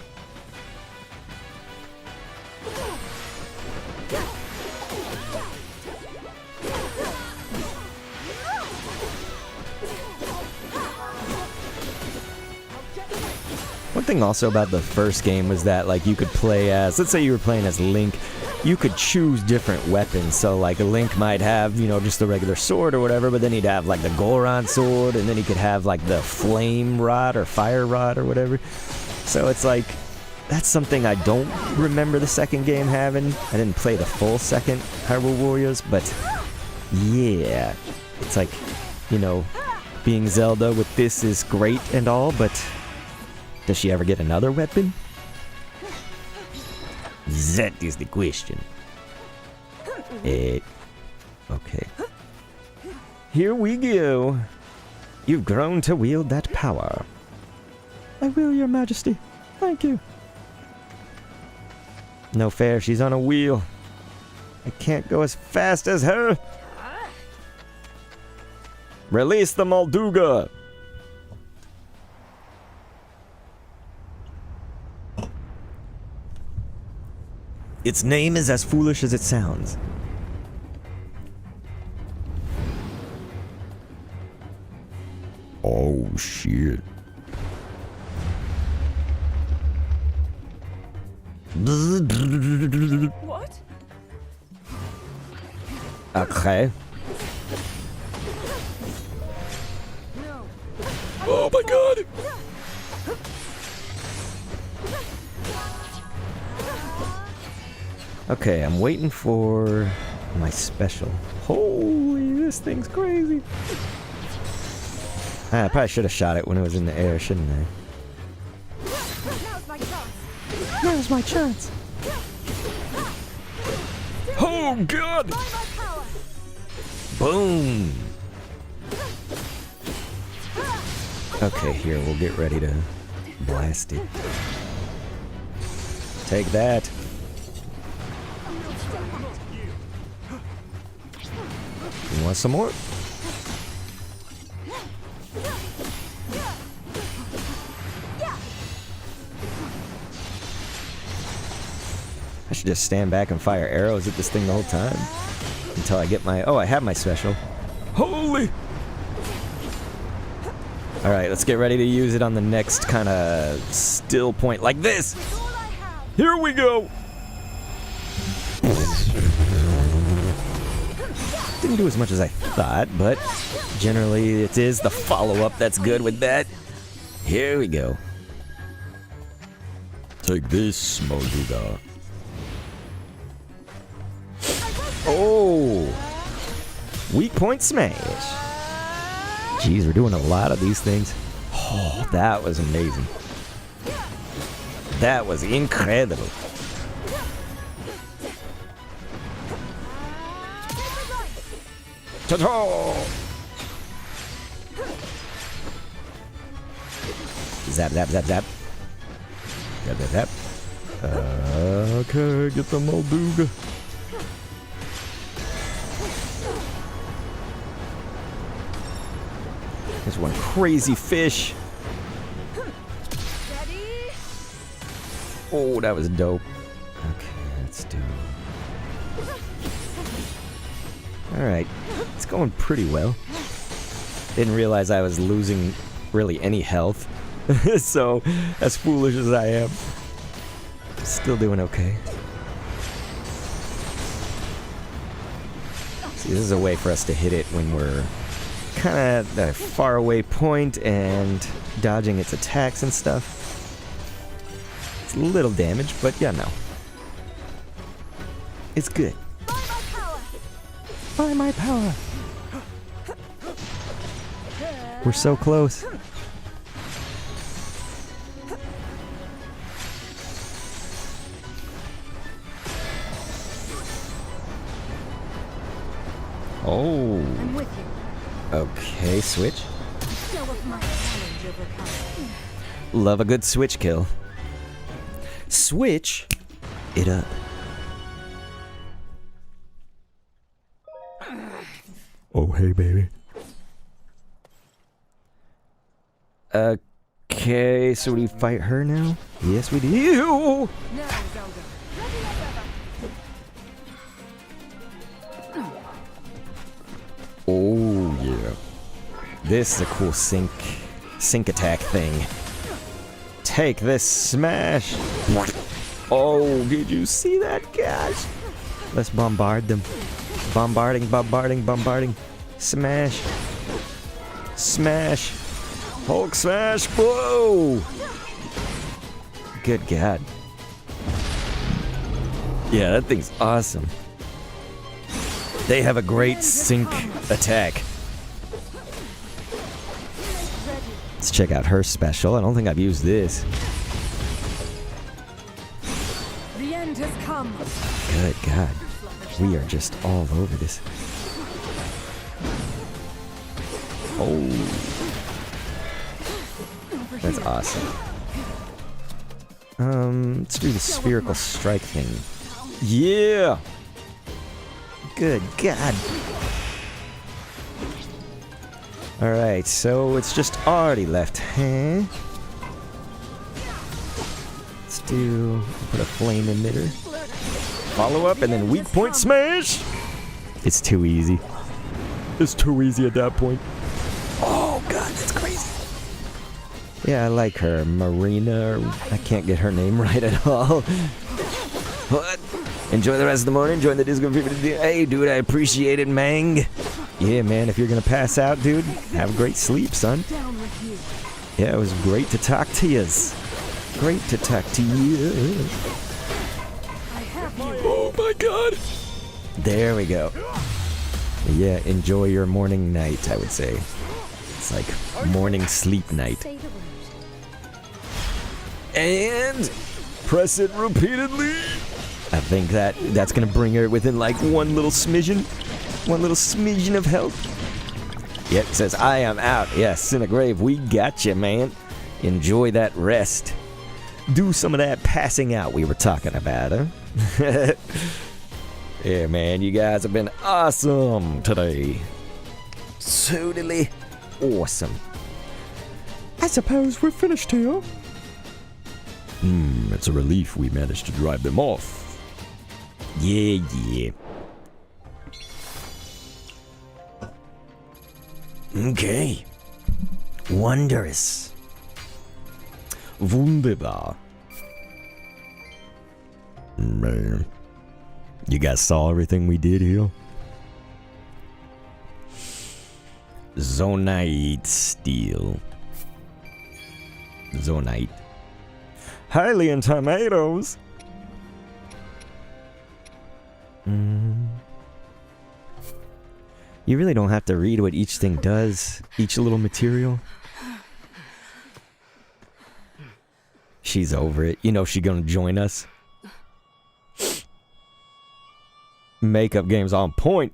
One thing also about the first game was that, like, you could play as, let's say you were playing as Link, you could choose different weapons. So, like, Link might have, you know, just the regular sword or whatever, but then he'd have, like, the Goron sword, and then he could have, like, the flame rod or fire rod or whatever. So it's like, that's something I don't remember the second game having. I didn't play the full second Hyrule Warriors, but yeah, it's like, you know, being Zelda with this is great and all, but does she ever get another weapon? That is the question. Okay. Here we go. You've grown to wield that power. I will, Your Majesty. Thank you. No fair, she's on a wheel. I can't go as fast as her. Release the Molduga. Its name is as foolish as it sounds. Oh shit. What? Okay. Oh my god! Okay, I'm waiting for my special. Holy, this thing's crazy. I probably should have shot it when it was in the air, shouldn't I? Now's my chance. Oh god! Boom! Okay, here, we'll get ready to blast it. Take that. You want some more? I should just stand back and fire arrows at this thing the whole time. Until I get my... Oh, I have my special. Holy! Alright, let's get ready to use it on the next kind of still point like this. Here we go! Didn't do as much as I thought, but generally it is the follow-up that's good with that. Here we go. Take this, Molduga. Oh! Weak point smash. Jeez, we're doing a lot of these things. Oh, that was amazing. That was incredible. Ta-ta! Zap, zap, zap, zap. Zap, zap, zap. Okay, get the Molduga. There's one crazy fish. Oh, that was dope. Okay, let's do... Alright, it's going pretty well. Didn't realize I was losing really any health. So, as foolish as I am, still doing okay. See, this is a way for us to hit it when we're kind of at a far away point and dodging its attacks and stuff. It's a little damage, but yeah, no. It's good. By my power. We're so close. Oh. I'm with you. Okay, switch. Love a good switch kill. Switch it up. Oh, hey, baby. Okay, so do we fight her now? Yes, we do. Oh, yeah. This is a cool sync attack thing. Take this smash. Oh, did you see that, gosh? Let's bombard them. Bombarding, bombarding, bombarding. Smash. Smash. Hulk smash. Whoa. Good God. Yeah, that thing's awesome. They have a great sync attack. Let's check out her special. I don't think I've used this. The end has come. Good God. We are just all over this. Oh. That's awesome. Let's do the spherical strike thing. Yeah! Good God. Alright, so it's just Artie left, huh? Let's put a flame emitter. Follow up and then weak point smash! It's too easy. It's too easy at that point. Oh God, that's crazy. Yeah, I like her. Marina, I can't get her name right at all. What? Enjoy the rest of the morning. Join the Discord. Hey, dude, I appreciate it, Mang. Yeah, man, if you're gonna pass out, dude, have a great sleep, son. Yeah, it was great to talk to yous. Great to talk to you. Oh my God. There we go. Yeah, enjoy your morning night, I would say. It's like morning sleep night. And press it repeatedly. I think that's gonna bring her within like one little smidgen of health. Yep, says I am out. Yes, Cinegrave, we got you, man. Enjoy that rest. Do some of that passing out we were talking about, huh? Yeah, man, you guys have been awesome today. Totally awesome. I suppose we're finished here. It's a relief we managed to drive them off. Yeah. Okay. Wondrous. Wunderbar. Man. You guys saw everything we did here? Zonite steel. Zonite. Hylian tomatoes. You really don't have to read what each thing does, each little material. She's over it. You know she's gonna join us. Makeup game's on point.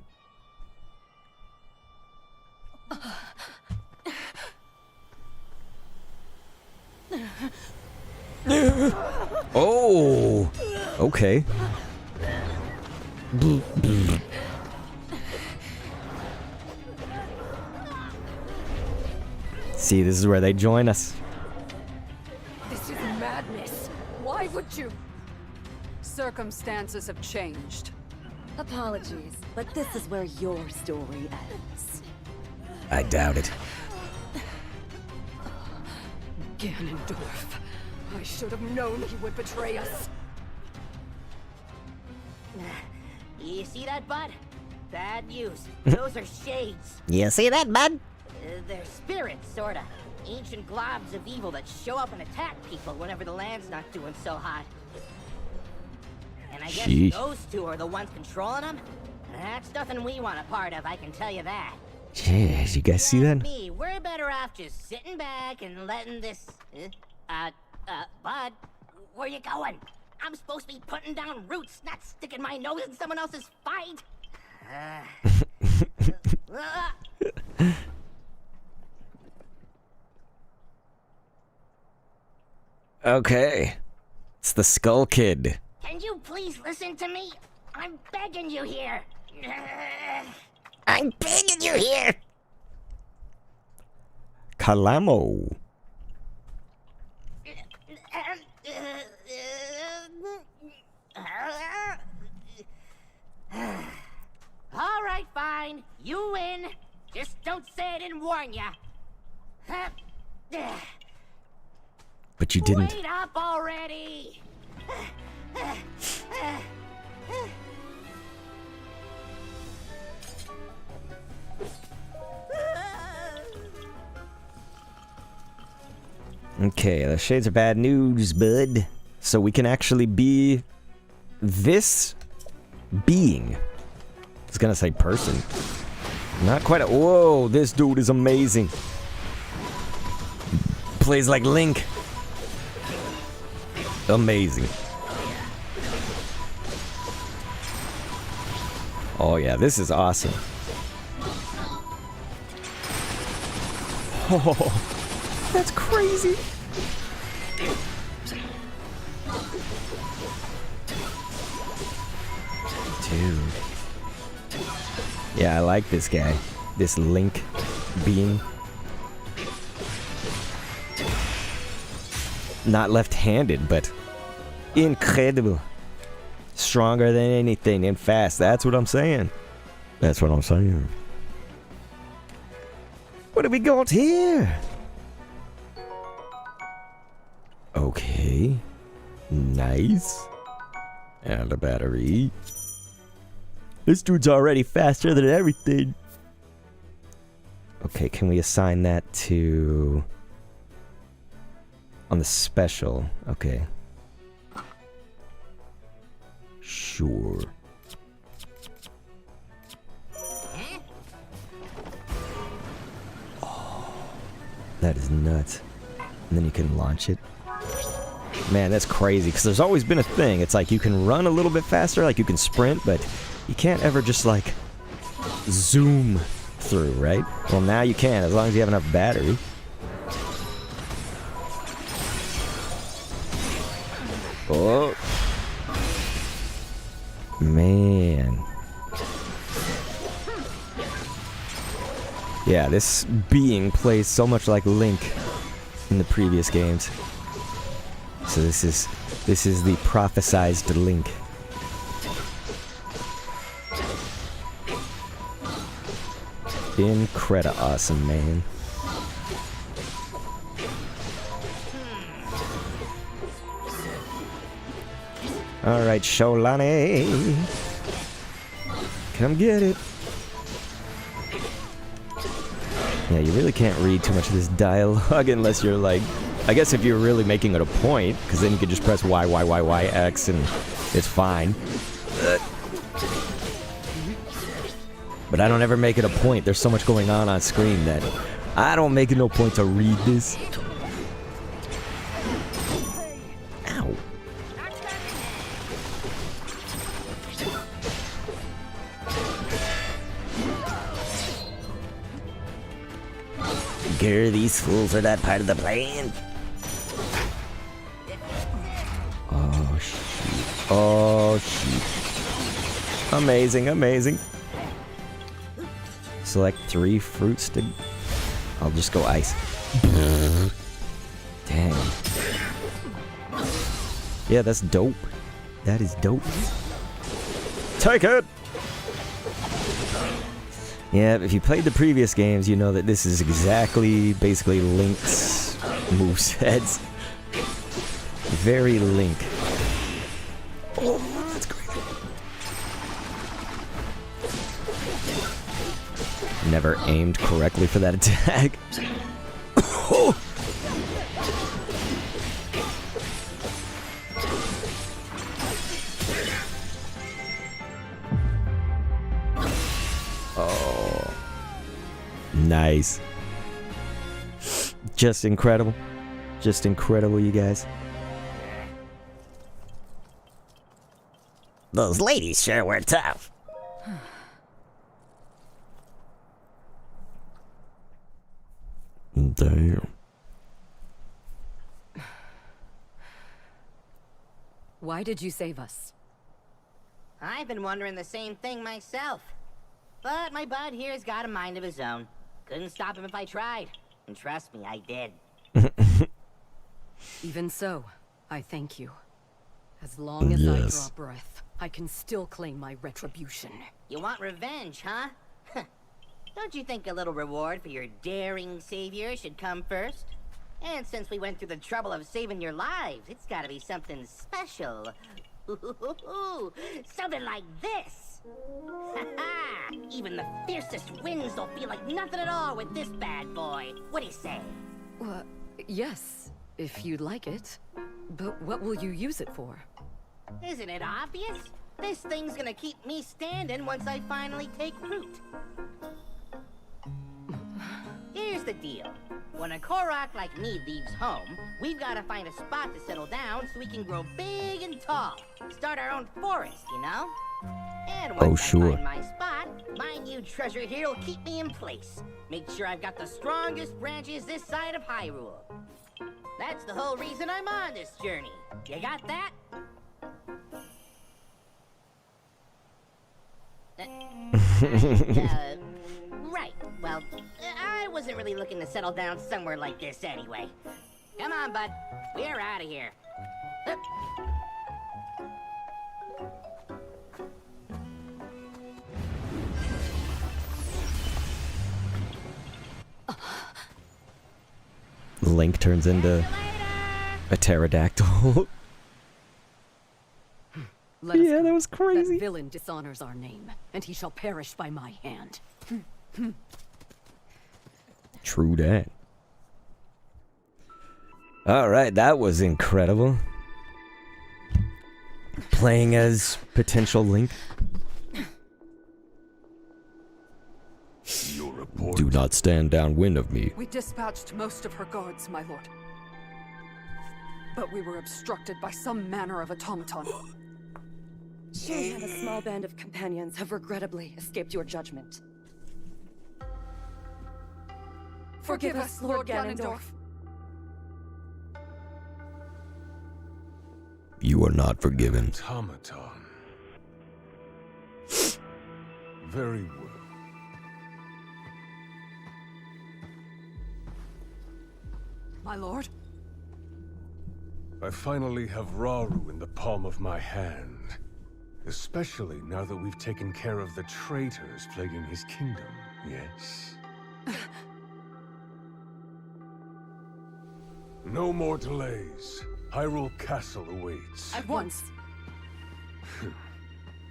Oh, okay. See, this is where they join us. This is madness. Why would you? Circumstances have changed. Apologies, but this is where your story ends. I doubt it. Ganondorf. I should have known he would betray us. You see that, bud? Bad news. Those are shades. You see that, bud? They're spirits, sorta. Ancient globs of evil that show up and attack people whenever the land's not doing so hot. And I guess those two are the ones controlling them? That's nothing we want a part of, I can tell you that. Jeez, you guys see that? Me, we're better off just sitting back and letting this... bud, where you going? I'm supposed to be putting down roots, not sticking my nose in someone else's fight. Okay. It's the Skull Kid. Can you please listen to me? I'm begging you here. I'm begging you here. Kalamo. All right, fine. You win. Just don't say I didn't warn ya. But you didn't. Wait up already. Okay, the shades of bad news, bud. So we can actually be this being. I was gonna say person. Not quite a... Whoa, this dude is amazing. Plays like Link. Amazing. Oh yeah, this is awesome. Oh. That's crazy. Dude. Yeah, I like this guy. This Link being. Not left-handed, but incredible. Stronger than anything and fast. That's what I'm saying. That's what I'm saying. What do we got here? Okay. Nice. And a battery. This dude's already faster than everything. Okay, can we assign that to... on the special? Okay. Sure. Oh, that is nuts. And then you can launch it. Man, that's crazy, because there's always been a thing. It's like you can run a little bit faster, like you can sprint, but you can't ever just, like, zoom through, right? Well, now you can, as long as you have enough battery. Oh. Man. Yeah, this being plays so much like Link in the previous games. So this is the prophesized Link. Incredible awesome, man. Alright, Sholani. Come get it. Yeah, you really can't read too much of this dialogue unless you're like... I guess if you're really making it a point, because then you can just press Y, Y, Y, Y, X, and it's fine. But I don't ever make it a point. There's so much going on screen that I don't make it no point to read this. Ow. Grr, these fools are not part of the plan. Oh, shoot. Oh, shoot. Amazing, amazing. Select 3 fruits to... I'll just go ice. Dang. Yeah, that's dope. That is dope. Take it! Yeah, if you played the previous games, you know that this is exactly, basically, Link's movesets. Very Link. Oh, that's crazy. Never aimed correctly for that attack. Oh. Oh. Nice. Just incredible. Just incredible, you guys. Those ladies sure were tough. Damn. Why did you save us? I've been wondering the same thing myself. But my bud here's got a mind of his own. Couldn't stop him if I tried. And trust me, I did. Even so, I thank you. As long as I draw breath, I can still claim my retribution. You want revenge, huh? Don't you think a little reward for your daring savior should come first? And since we went through the trouble of saving your lives, it's gotta be something special. Something like this! Even the fiercest winds don't feel like nothing at all with this bad boy. What do you say? Well, yes, if you'd like it. But what will you use it for? Isn't it obvious? This thing's gonna keep me standing once I finally take root. Here's the deal. When a Korok like me leaves home, we've got to find a spot to settle down so we can grow big and tall. Start our own forest, you know? And once I find my spot, my new treasure here will keep me in place. Make sure I've got the strongest branches this side of Hyrule. That's the whole reason I'm on this journey. You got that? Right. Well, I wasn't really looking to settle down somewhere like this anyway. Come on, bud. We're out of here. Link turns into a pterodactyl. Yeah, that was crazy. That villain dishonors our name, and he shall perish by my hand. True that. Alright, that was incredible. Playing as potential Link. Your report. Do not stand downwind of me. We dispatched most of her guards, my lord. But we were obstructed by some manner of automaton. She and a small band of companions have regrettably escaped your judgment. Forgive us, Lord Ganondorf. You are not forgiven. Automaton. Very well. My lord? I finally have Rauru in the palm of my hand. Especially now that we've taken care of the traitors plaguing his kingdom, yes? No more delays. Hyrule Castle awaits. At once.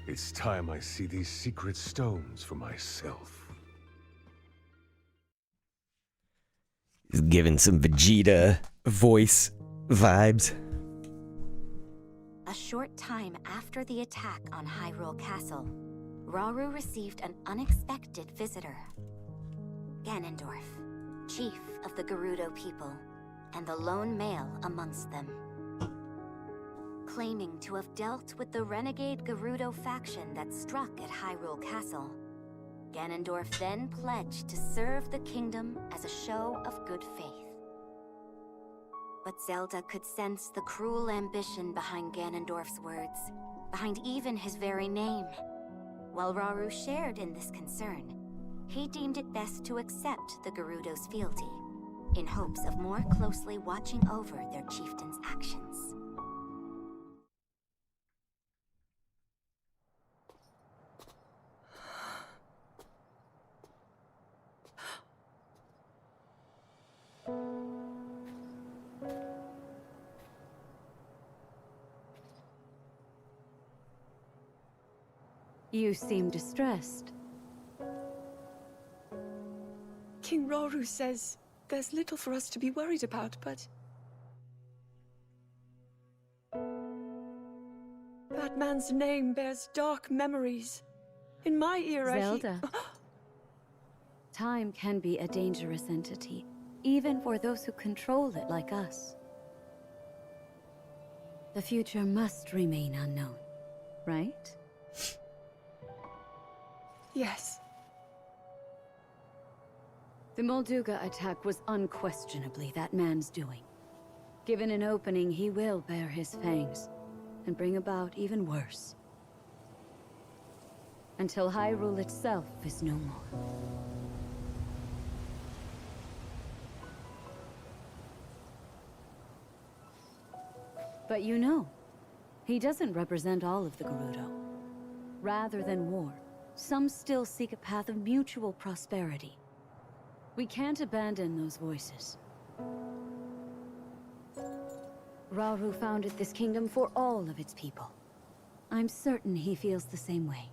It's time I see these secret stones for myself. He's giving some Vegeta voice vibes. A short time after the attack on Hyrule Castle, Rauru received an unexpected visitor. Ganondorf, chief of the Gerudo people, and the lone male amongst them. Claiming to have dealt with the renegade Gerudo faction that struck at Hyrule Castle, Ganondorf then pledged to serve the kingdom as a show of good faith. But Zelda could sense the cruel ambition behind Ganondorf's words, behind even his very name. While Rauru shared in this concern, he deemed it best to accept the Gerudo's fealty, in hopes of more closely watching over their chieftain's actions. You seem distressed. King Rauru says there's little for us to be worried about, but... that man's name bears dark memories. In my era, Zelda. Time can be a dangerous entity, even for those who control it like us. The future must remain unknown, right? Yes. The Molduga attack was unquestionably that man's doing. Given an opening, he will bare his fangs, and bring about even worse. Until Hyrule itself is no more. But you know, he doesn't represent all of the Gerudo. Rather than war, some still seek a path of mutual prosperity. We can't abandon those voices. Rauru founded this kingdom for all of its people. I'm certain he feels the same way.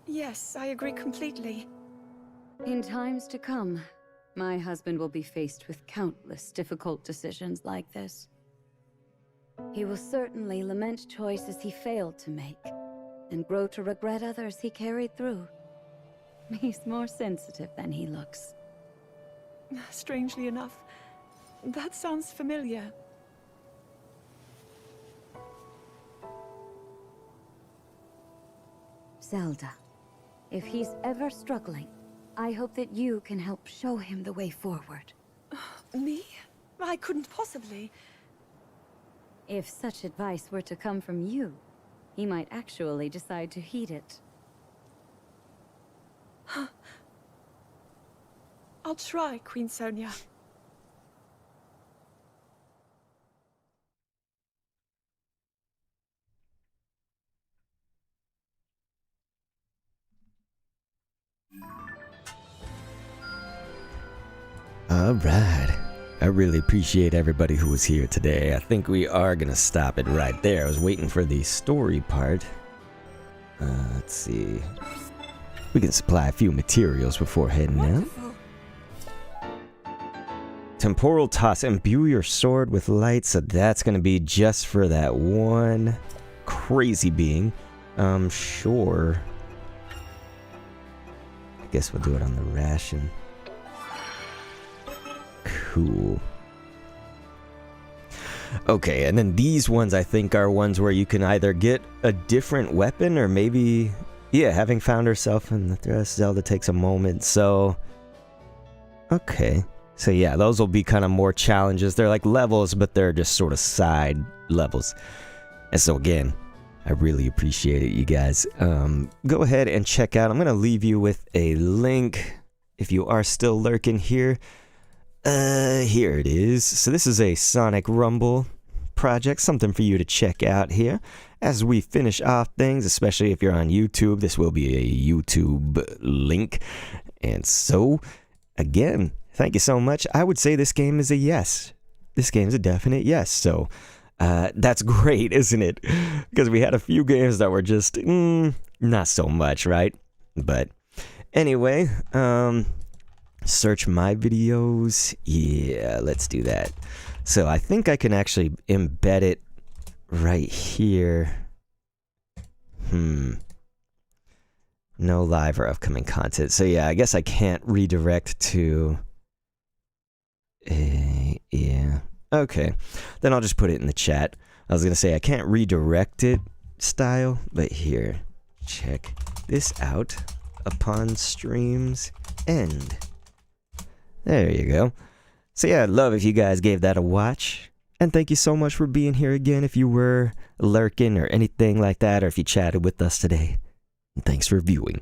Yes, I agree completely. In times to come, my husband will be faced with countless difficult decisions like this. He will certainly lament choices he failed to make, and grow to regret others he carried through. He's more sensitive than he looks. Strangely enough, that sounds familiar. Zelda, If he's ever struggling, I hope that you can help show him the way forward. Me? I couldn't possibly. If such advice were to come from you, he might actually decide to heed it. I'll try, Queen Sonia. All right. I really appreciate everybody who was here today. I think we are going to stop it right there. I was waiting for the story part. Let's see. We can supply a few materials before heading out. Temporal toss. Imbue your sword with light. So that's going to be just for that one crazy being. Sure. I guess we'll do it on the ration. Cool. Okay, and then these ones I think are ones where you can either get a different weapon or maybe, yeah, having found herself in the thrust, Zelda takes a moment, so... Okay. So yeah, those will be kind of more challenges. They're like levels, but they're just sort of side levels. And so again, I really appreciate it, you guys. Go ahead and check out. I'm going to leave you with a link if you are still lurking here. Here it is. So this is a Sonic Rumble project, something for you to check out here. As we finish off things, especially if you're on YouTube, this will be a YouTube link. And so, again, thank you so much. I would say this game is a yes. This game is a definite yes. So, that's great, isn't it? Because we had a few games that were just, not so much, right? But, anyway, search my videos. Yeah, let's do that. So I think I can actually embed it right here. No live or upcoming content. So yeah, I guess I can't redirect to... yeah. Okay. Then I'll just put it in the chat. I was going to say I can't redirect it style, but here. Check this out. Upon streams end. There you go. So yeah, I'd love if you guys gave that a watch. And thank you so much for being here again if you were lurking or anything like that, or if you chatted with us today. And thanks for viewing.